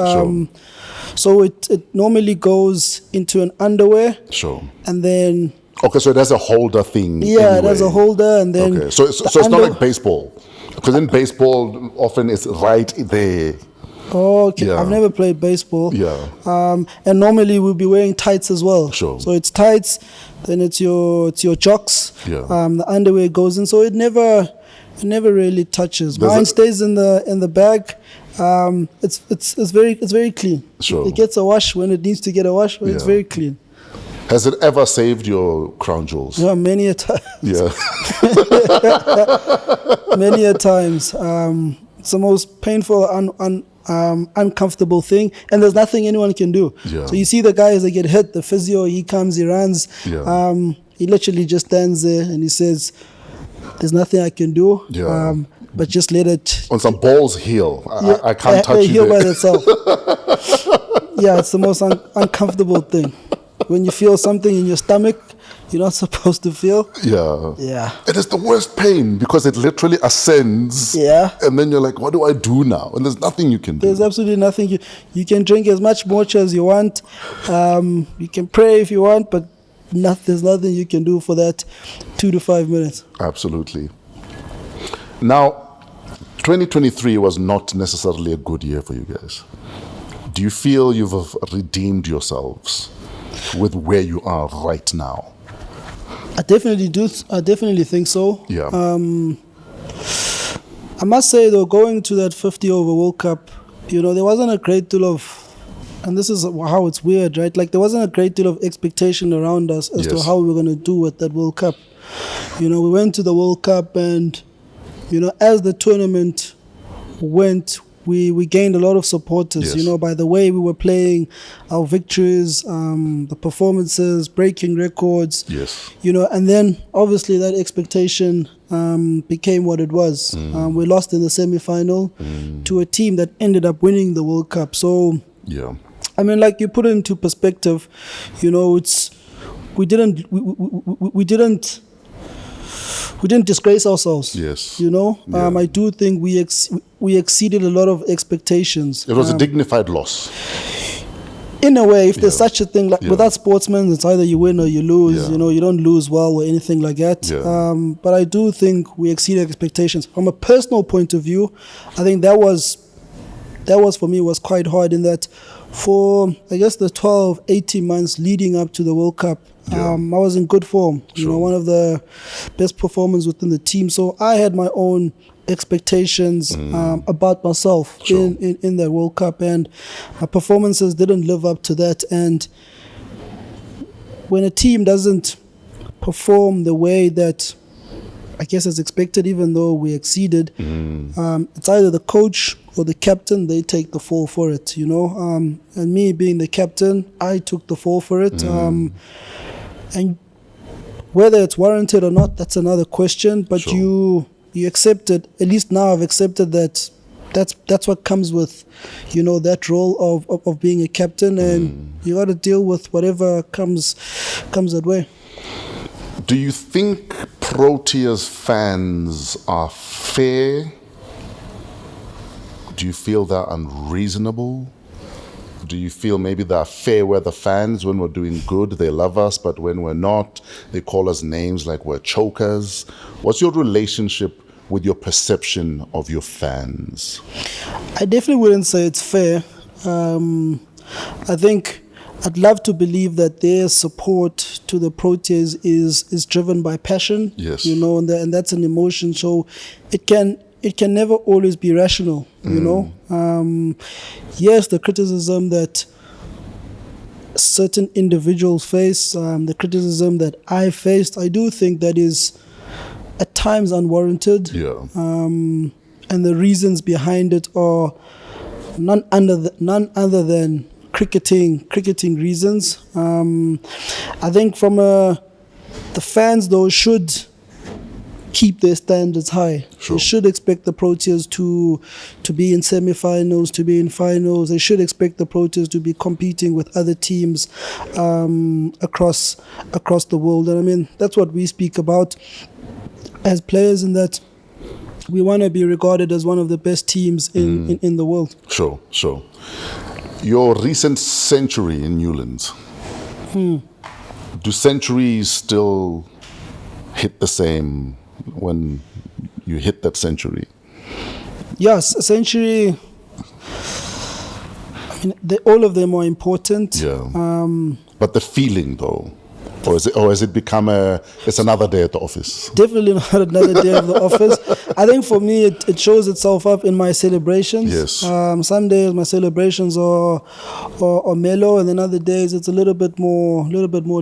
So it normally goes into an underwear. Sure. And then. Okay, so it has a holder thing. Yeah, anyway. it has a holder, and then. Okay, so it's not like baseball, because in baseball often it's right there. Oh, okay. Yeah. I've never played baseball. Yeah. And normally we'll be wearing tights as well. Sure. So it's tights, then it's your jocks. Yeah. The underwear goes in, so it never really touches. Mine stays in the bag. It's very clean. Sure. It gets a wash when it needs to get a wash, but it's very clean. Has it ever saved your crown jewels? Yeah, many a time. Yeah. Many a times. It's the most painful, uncomfortable thing, and there's nothing anyone can do. Yeah. So you see the guys that get hit, the physio, he comes, he runs. Yeah. He literally just stands there and he says, "There's nothing I can do. Yeah. But just let it." On some balls heal. I can't touch they you. Heal by themselves. Yeah, it's the most uncomfortable thing. When you feel something in your stomach you're not supposed to feel. Yeah. Yeah. It is the worst pain because it literally ascends. Yeah. And then you're like, what do I do now? And there's nothing you can do. There's absolutely nothing. You can drink as much mocha as you want. You can pray if you want, but there's nothing you can do for that 2 to 5 minutes. Absolutely. Now, 2023 was not necessarily a good year for you guys. Do you feel you've redeemed yourselves with where you are right now? I definitely do. I definitely think so. Yeah. I must say though, going to that 50 over World Cup, there wasn't a great deal of, and this is how it's weird, right? Like there wasn't a great deal of expectation around us as to how we were going to do at that World Cup. We went to the World Cup and, as the tournament went, we gained a lot of supporters, by the way we were playing, our victories, the performances, breaking records, and then obviously that expectation became what it was. We lost in the semi-final to a team that ended up winning the World Cup. So, like you put it into perspective, we didn't disgrace ourselves. I do think we exceeded a lot of expectations. It was a dignified loss. In a way, if there's such a thing, like without sportsmen, it's either you win or you lose. You don't lose well or anything like that. But I do think we exceeded expectations. From a personal point of view, I think that was for me was quite hard in that For, I guess, the 12, 18 months leading up to the World Cup, I was in good form. You know, one of the best performers within the team. So I had my own expectations about myself in the World Cup, and my performances didn't live up to that. And when a team doesn't perform the way that I guess is expected, even though we exceeded, it's either the coach or the captain, they take the fall for it, you know. And me being the captain, I took the fall for it. And whether it's warranted or not, that's another question. But you accept it. At least now I've accepted that that's what comes with, you know, that role of being a captain, and you got to deal with whatever comes that way. Do you think Proteas fans are fair? Do you feel they're unreasonable? Do you feel maybe they're fair weather fans? When we're doing good, they love us, but when we're not, they call us names like we're chokers? What's your relationship with your perception of your fans? I definitely wouldn't say it's fair. I think I'd love to believe that their support to the Proteas is driven by passion. Yes. You know, and that's an emotion. So it can never always be rational, you know. Yes, the criticism that certain individuals face, the criticism that I faced, I do think that is at times unwarranted. Yeah. And the reasons behind it are none other than cricketing reasons. I think from the fans, though, should keep their standards high. Sure. They should expect the Proteas to be in semi-finals, to be in finals. They should expect the Proteas to be competing with other teams across the world. And I mean, that's what we speak about as players, in that we want to be regarded as one of the best teams in the world. Sure. Your recent century in Newlands, do centuries still hit the same when you hit that century? Yes, a century, I mean, all of them are important. Yeah. But the feeling, though, or has it become it's another day at the office? Definitely not another day at the office. I think for me, it shows itself up in my celebrations. Yes. Some days my celebrations are mellow, and then other days it's a little bit more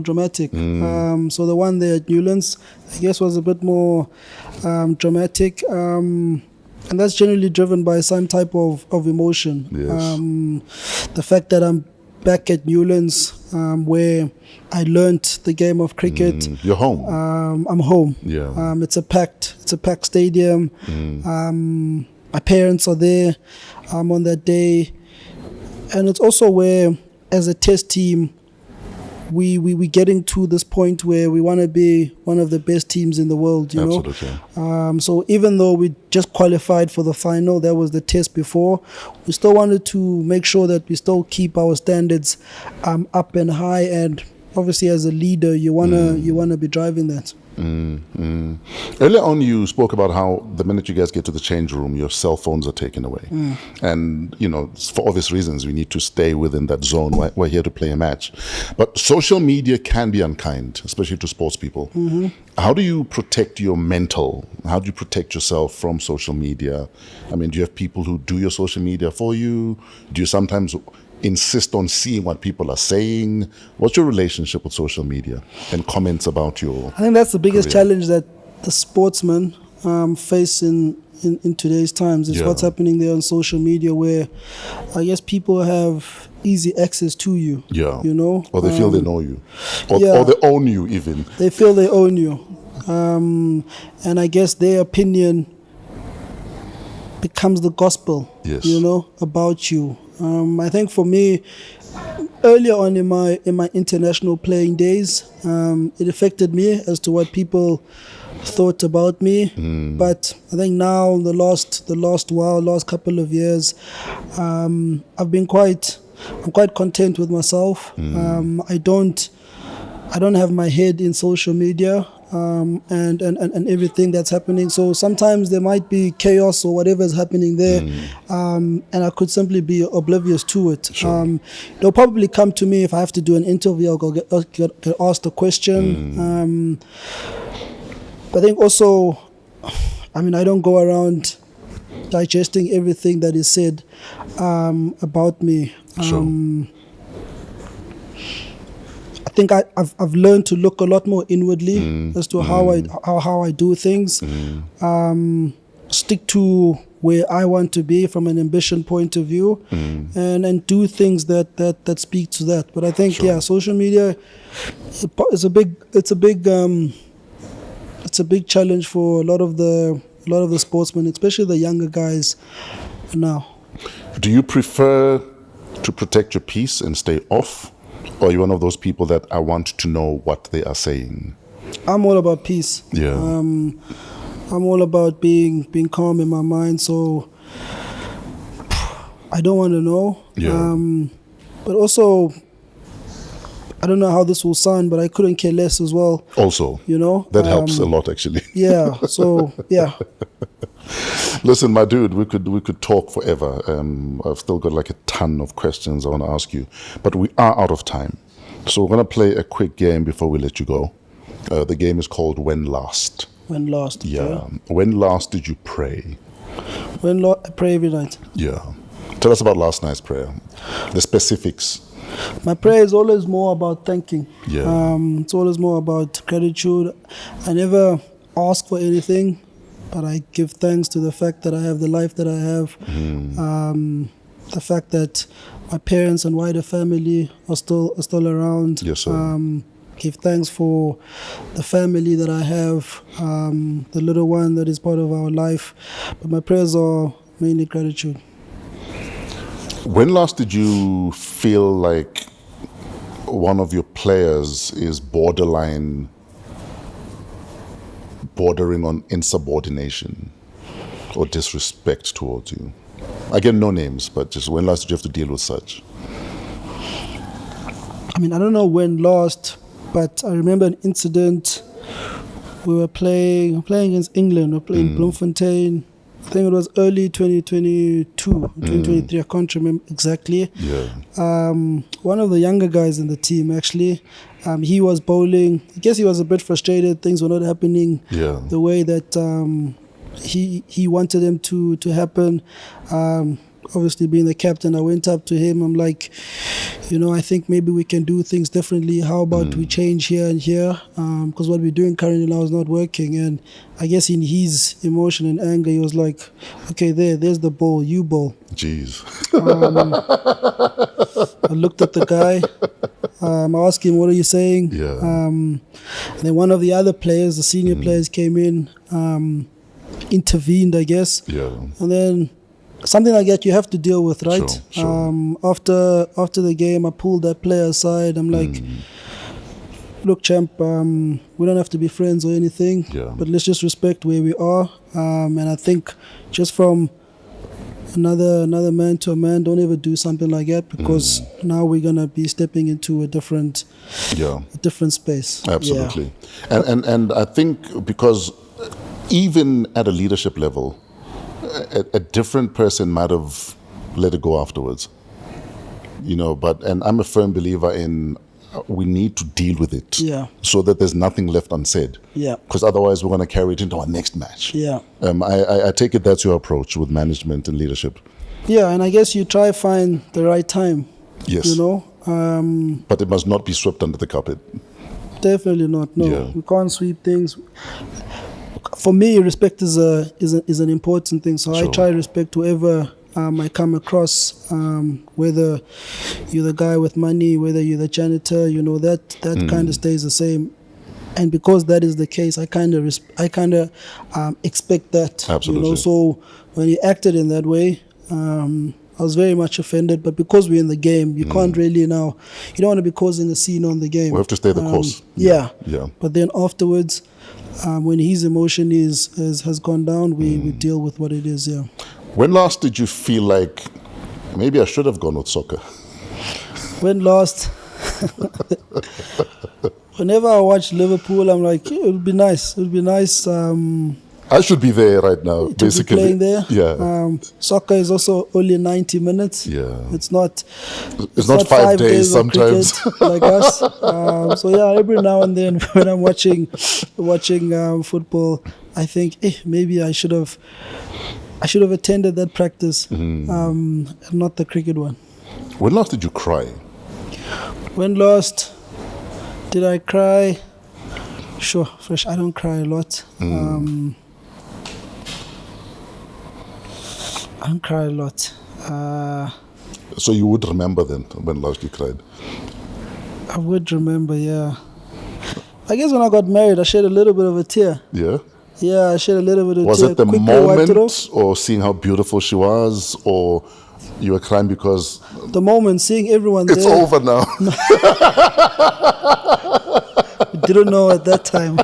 dramatic. So the one there at Newlands, I guess, was a bit more dramatic. And that's generally driven by some type of emotion. Yes. The fact that I'm back at Newlands, where I learnt the game of cricket. You're home. I'm home. Yeah. It's a packed stadium. My parents are there on that day, and it's also where, as a test team, we getting to this point where we want to be one of the best teams in the world, you know. Absolutely. So even though we just qualified for the final, that was the test before, we still wanted to make sure that we still keep our standards up and high, and obviously as a leader you wanna be driving that. Earlier on, you spoke about how the minute you guys get to the change room, your cell phones are taken away. And, you know, for obvious reasons, we need to stay within that zone. We're here to play a match. But social media can be unkind, especially to sports people. How do you protect your mental? How do you protect yourself from social media? I mean, do you have people who do your social media for you? Do you sometimes insist on seeing what people are saying? What's your relationship with social media and comments about your I think that's the biggest career? challenge that the sportsmen face in today's times. Is what's happening there on social media, where I guess people have easy access to you. Yeah. You know? Or they feel they know you. Or they own you even. They feel they own you. And I guess their opinion becomes the gospel, Yes. you know, about you. I think for me, earlier on in my international playing days, it affected me as to what people thought about me. But I think now, the last couple of years, I'm quite content with myself. I don't have my head in social media. and everything that's happening. So sometimes there might be chaos or whatever is happening there, and I could simply be oblivious to it. Sure. They'll probably come to me if I have to do an interview. I'll go get asked a question. I think also, I mean, I don't go around digesting everything that is said about me. Sure. I think I've learned to look a lot more inwardly as to how I do things. Stick to where I want to be from an ambition point of view, and do things that speak to that. But I think social media is a big challenge for a lot of the sportsmen, especially the younger guys now. Do you prefer to protect your peace and stay off? Or are you one of those people that I want to know what they are saying? I'm all about peace. Yeah. I'm all about being calm in my mind. So I don't want to know. Yeah. But also, I don't know how this will sound, but I couldn't care less as well. Also, that helps a lot, actually. Yeah. So yeah. Listen, my dude, we could talk forever. I've still got like a ton of questions I want to ask you, but we are out of time. So we're going to play a quick game before we let you go. The game is called When Last. When last? Yeah. Okay. When last did you pray? I pray every night. Yeah. Tell us about last night's prayer. The specifics. My prayer is always more about thanking. Yeah. It's always more about gratitude. I never ask for anything, but I give thanks to the fact that I have the life that I have. The fact that my parents and wider family are still around. Yes, sir. Give thanks for the family that I have, the little one that is part of our life. But my prayers are mainly gratitude. When last did you feel like one of your players is bordering on insubordination or disrespect towards you? Again, no names, but just when last did you have to deal with such? I mean, I don't know when last, but I remember an incident. We were playing against England. We were playing Bloemfontein. I think it was early 2022, 2023. I can't remember exactly. Yeah. One of the younger guys in the team, actually, he was bowling. I guess he was a bit frustrated. Things were not happening the way that he wanted them to happen. Obviously, being the captain, I went up to him. I'm like, I think maybe we can do things differently. How about we change here and here? Because what we're doing currently now is not working. And I guess in his emotion and anger, he was like, okay, there's the ball, you bowl. Jeez. I looked at the guy. I asked him, what are you saying? Yeah. And then one of the other players, the senior players came in, intervened, I guess. Yeah. And then something like that you have to deal with, right? Sure. After the game, I pulled that player aside. I'm like, look, champ, we don't have to be friends or anything, but let's just respect where we are. And I think just from another man to a man, don't ever do something like that, because now we're gonna be stepping into a different space. Absolutely. And I think because even at a leadership level, a different person might have let it go afterwards, and I'm a firm believer in we need to deal with it so that there's nothing left unsaid, because otherwise we're going to carry it into our next match. I take it that's your approach with management and leadership. And I guess you try find the right time. Yes. But it must not be swept under the carpet. Definitely not. No, we can't sweep things. For me, respect is an important thing. So I try to respect whoever I come across, whether you're the guy with money, whether you're the janitor, that kind of stays the same. And because that is the case, I kind of expect that. Absolutely. So when you acted in that way, I was very much offended. But because we're in the game, you can't really now. You don't want to be causing a scene on the game. We have to stay the course. Yeah. But then afterwards, when his emotion has gone down, we deal with what it is. Yeah. When last did you feel like maybe I should have gone with soccer? When last? whenever I watch Liverpool, I'm like, it would be nice. It would be nice. I should be there right now, to basically. be playing there. Yeah. Soccer is also only 90 minutes. Yeah. It's not 5 days sometimes. like us. So yeah, every now and then when I'm watching football, I think maybe I should have attended that practice, not the cricket one. When last did you cry? When last did I cry? Sure, Fresh. I don't cry a lot. I don't cry a lot. So you would remember then when last you cried? I would remember, yeah. I guess when I got married, I shed a little bit of a tear. Yeah? Yeah, I shed a little bit of a tear. Was it the Quickly wiped it moment off. or seeing how beautiful she was, or you were crying because The moment, seeing everyone it's there. over now? Didn't know at that time.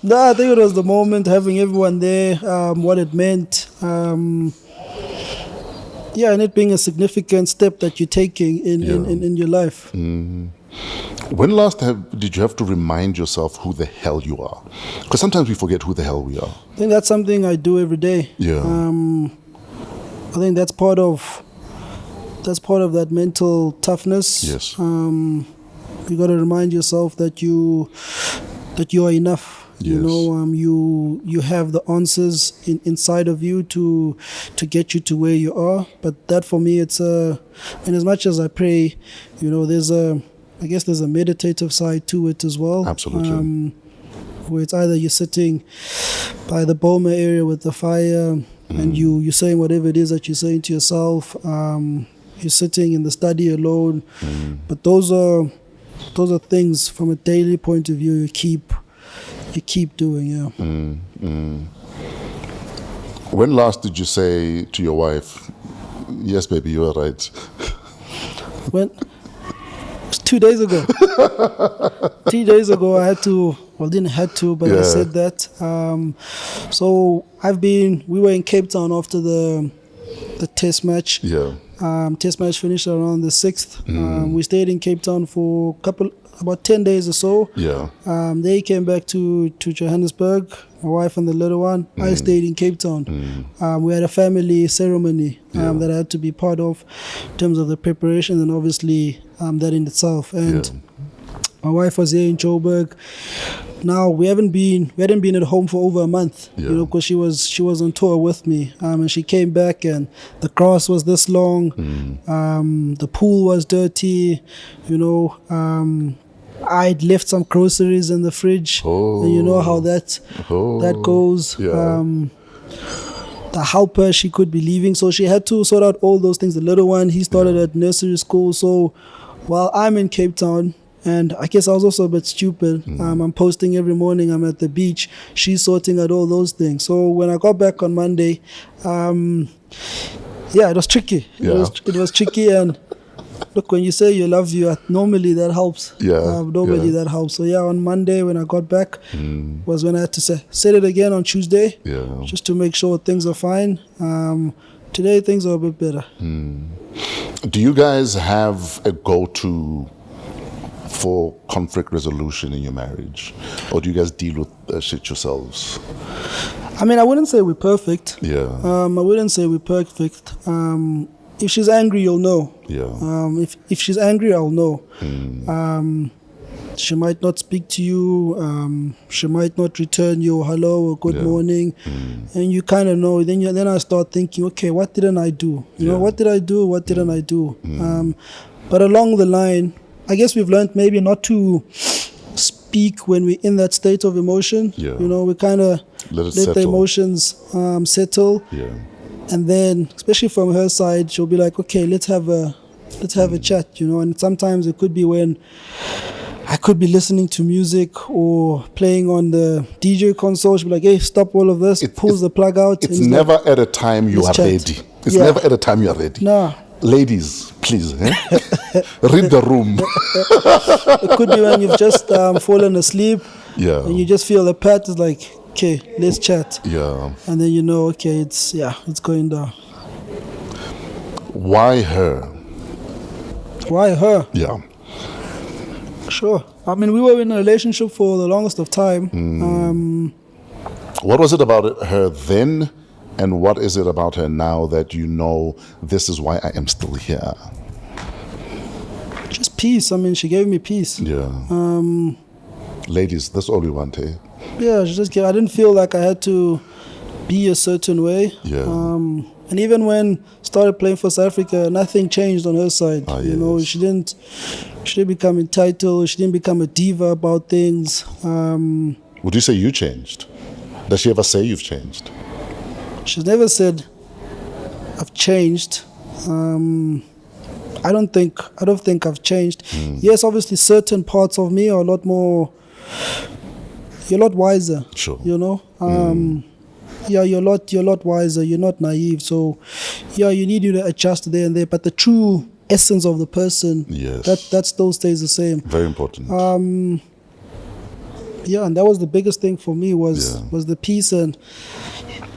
No, I think it was the moment, having everyone there, what it meant. Yeah, and it being a significant step that you're taking in your life. When last did you have to remind yourself who the hell you are? Because sometimes we forget who the hell we are. I think that's something I do every day. Yeah. I think that's part of that mental toughness. Yes. You got to remind yourself that you are enough. Yes. You know, you have the answers inside of you to get you to where you are. But that for me, it's and as much as I pray, you know, I guess there's a meditative side to it as well. Absolutely. Where it's either you're sitting by the Boma area with the fire and you're saying whatever it is that you're saying to yourself. You're sitting in the study alone. But those are things from a daily point of view you keep doing, yeah. When last did you say to your wife, yes, baby, you are right? When? It was 2 days ago. 2 days ago, I had to, well, didn't had to, but I said that. So we were in Cape Town after the test match. Yeah. Test match finished around the 6th. We stayed in Cape Town for about 10 days or so. Yeah. They came back to Johannesburg, my wife and the little one. I stayed in Cape Town. We had a family ceremony that I had to be part of in terms of the preparation and obviously that in itself. And my wife was here in Joburg. Now we hadn't been at home for over a month, you know, because she was on tour with me, and she came back and the grass was this long, the pool was dirty, you know. I'd left some groceries in the fridge, and you know how that goes. Yeah. The helper, she could be leaving, so she had to sort out all those things. The little one, he started at nursery school, so while I'm in Cape Town, and I guess I was also a bit stupid. I'm posting every morning, I'm at the beach. She's sorting out all those things. So when I got back on Monday, it was tricky. It was tricky. And look, when you say you love you, normally that helps. Normally that helps. So on Monday when I got back was when I had to say it again on Tuesday, just to make sure things are fine. Today things are a bit better. Do you guys have a go-to for conflict resolution in your marriage, or do you guys deal with shit yourselves? I mean, I wouldn't say we're perfect. Yeah. I wouldn't say we're perfect. If she's angry, you'll know. Yeah. If she's angry, I'll know. She might not speak to you. She might not return your hello or good morning, and you kind of know. Then I start thinking, okay, what didn't I do? You know, what did I do? What didn't I do? But along the line, I guess we've learned maybe not to speak when we're in that state of emotion. You know, we kind of let the emotions settle. And then, especially from her side, she'll be like, okay, let's have a chat, you know. And sometimes it could be when I could be listening to music or playing on the DJ console. She'll be like, hey, stop all of this, pulls the plug out. It's never at a time you are ready. It's never at a time you are ready. No. Ladies, please, read the room. It could be when you've just fallen asleep and you just feel the pat is like, okay, let's chat. And then you know, okay, it's going down. Why her? Why her? Yeah. Sure. I mean, we were in a relationship for the longest of time. What was it about her then, and what is it about her now that you know this is why I am still here? Just peace. I mean, she gave me peace. Yeah. Ladies, that's all we want, eh? Yeah, she just gave, I didn't feel like I had to be a certain way. Yeah. And even when started playing for South Africa, nothing changed on her side. You know, yes. she didn't become entitled. She didn't become a diva about things. Would you say you changed? Does she ever say you've changed? She's never said I've changed. I don't think I've changed. Yes, obviously certain parts of me are a lot more. You're a lot wiser. Sure. You know. Yeah, you're a lot wiser. You're not naive. So, yeah, you need to adjust there and there. But the true essence of the person, yes, that still stays the same. Very important. Yeah, and that was the biggest thing for me was the peace, and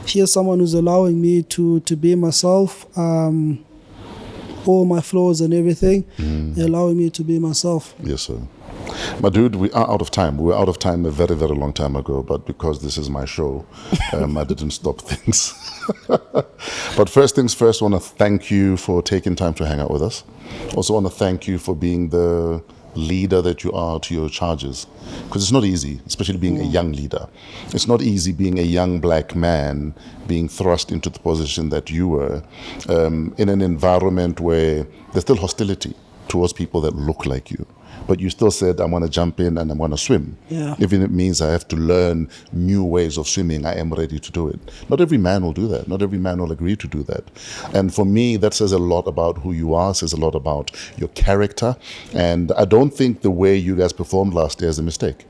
here's someone who's allowing me to be myself, all my flaws and everything, allowing me to be myself. Yes, sir. My dude, we are out of time. We were out of time a very, very long time ago, but because this is my show, I didn't stop things. But first things first, I want to thank you for taking time to hang out with us. Also want to thank you for being the leader that you are to your charges, because it's not easy, especially being a young leader. It's not easy being a young black man being thrust into the position that you were, in an environment where there's still hostility towards people that look like you. But you still said, I want to jump in and I want to swim. Yeah. Even if it means I have to learn new ways of swimming, I am ready to do it. Not every man will do that. Not every man will agree to do that. And for me, that says a lot about who you are, says a lot about your character. And I don't think the way you guys performed last year is a mistake.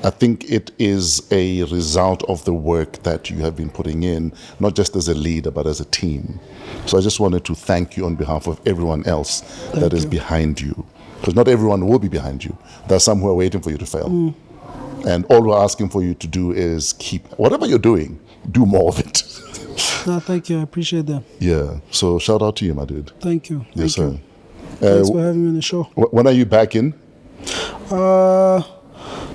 I think it is a result of the work that you have been putting in, not just as a leader, but as a team. So I just wanted to thank you on behalf of everyone else that is behind you. Because not everyone will be behind you. There are some who are waiting for you to fail. And all we're asking for you to do is keep, whatever you're doing, do more of it. No, thank you. I appreciate that. Yeah. So shout out to you, my dude. Thank you. Yes, sir. Thanks for having me on the show. When are you back in?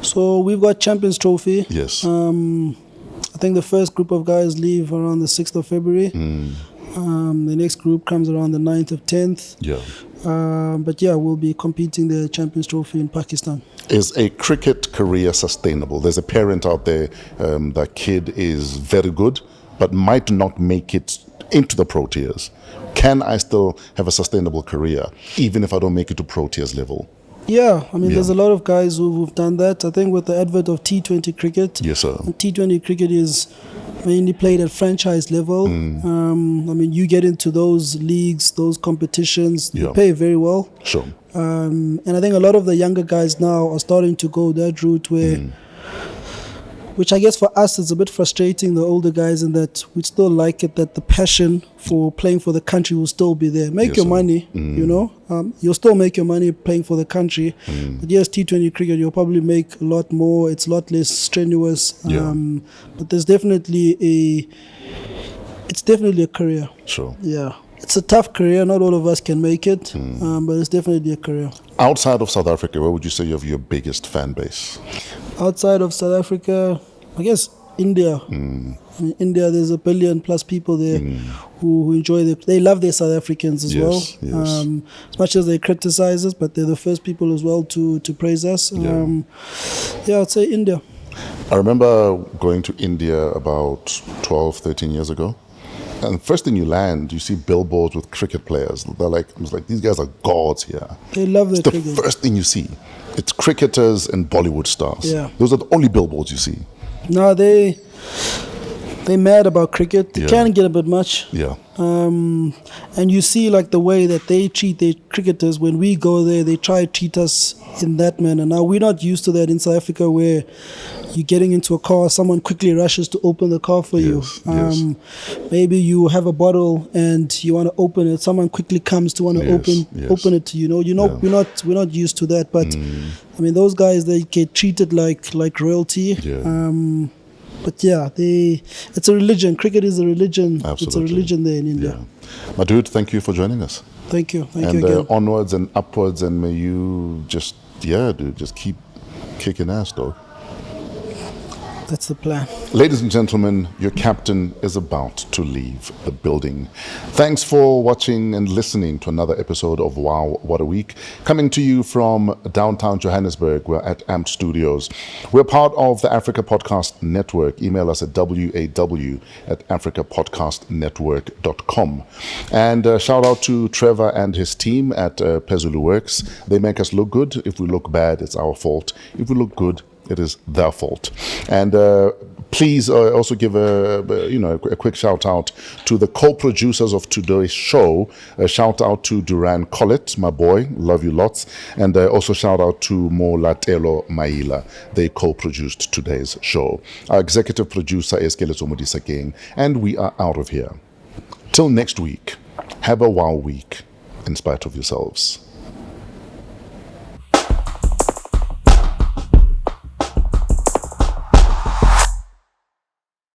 So we've got Champions Trophy. Yes. I think the first group of guys leave around the 6th of February. The next group comes around the 9th of 10th. Yeah. But yeah, we'll be competing the Champions Trophy in Pakistan. Is a cricket career sustainable? There's a parent out there, that kid is very good, but might not make it into the Proteas. Can I still have a sustainable career, even if I don't make it to Proteas level? Yeah, I mean, there's a lot of guys who've done that. I think with the advent of T20 cricket, yes, sir. And T20 cricket is mainly played at franchise level. I mean, you get into those leagues, those competitions, you pay very well. Sure. And I think a lot of the younger guys now are starting to go that route where, which I guess for us is a bit frustrating, the older guys, in that we still like it, that the passion for playing for the country will still be there. Make your money, you know. You'll still make your money playing for the country. But yes, T20 cricket, you'll probably make a lot more. It's a lot less strenuous. But there's definitely it's definitely a career. Sure. Yeah. It's a tough career. Not all of us can make it, but it's definitely a career. Outside of South Africa, where would you say you have your biggest fan base? Outside of South Africa, I guess India. In India, there's 1 billion plus people there who enjoy they love their South Africans as well. Yes. As much as they criticize us, but they're the first people as well to praise us. I'd say India. I remember going to India about 12, 13 years ago. And first thing you land, you see billboards with cricket players. They're like, I was like, these guys are gods here. They love their cricket. It's the first thing you see. It's cricketers and Bollywood stars. Yeah. Those are the only billboards you see. No, they mad about cricket. They can't get a bit much. Yeah. And you see like the way that they treat their cricketers. When we go there, they try to treat us in that manner. Now, we're not used to that in South Africa, where you're getting into a car, someone quickly rushes to open the car for you. Maybe you have a bottle and you want to open it. Someone quickly comes to want to open it to you. We're not used to that. But I mean, those guys, they get treated like royalty. But yeah, it's a religion. Cricket is a religion. Absolutely. It's a religion there in India. My dude, thank you for joining us. Thank you. Thank and you again. Onwards and upwards, and may you just yeah, dude, just keep kicking ass, though. That's the plan. Ladies and gentlemen, your captain is about to leave the building. Thanks for watching and listening to another episode of Wow, What a Week. Coming to you from downtown Johannesburg. We're at AMP Studios. We're part of the Africa Podcast Network. Email us at waw@africapodcastnetwork.com. And shout out to Trevor and his team at Pezulu Works. They make us look good. If we look bad, it's our fault. If we look good, it is their fault. And please also give a quick shout out to the co-producers of today's show. A shout out to Duran Collett, my boy, love you lots. And also shout out to Molatelo Maila. They co-produced today's show. Our executive producer is Keletso Modisa King, and we are out of here. Till next week, have a wow week in spite of yourselves.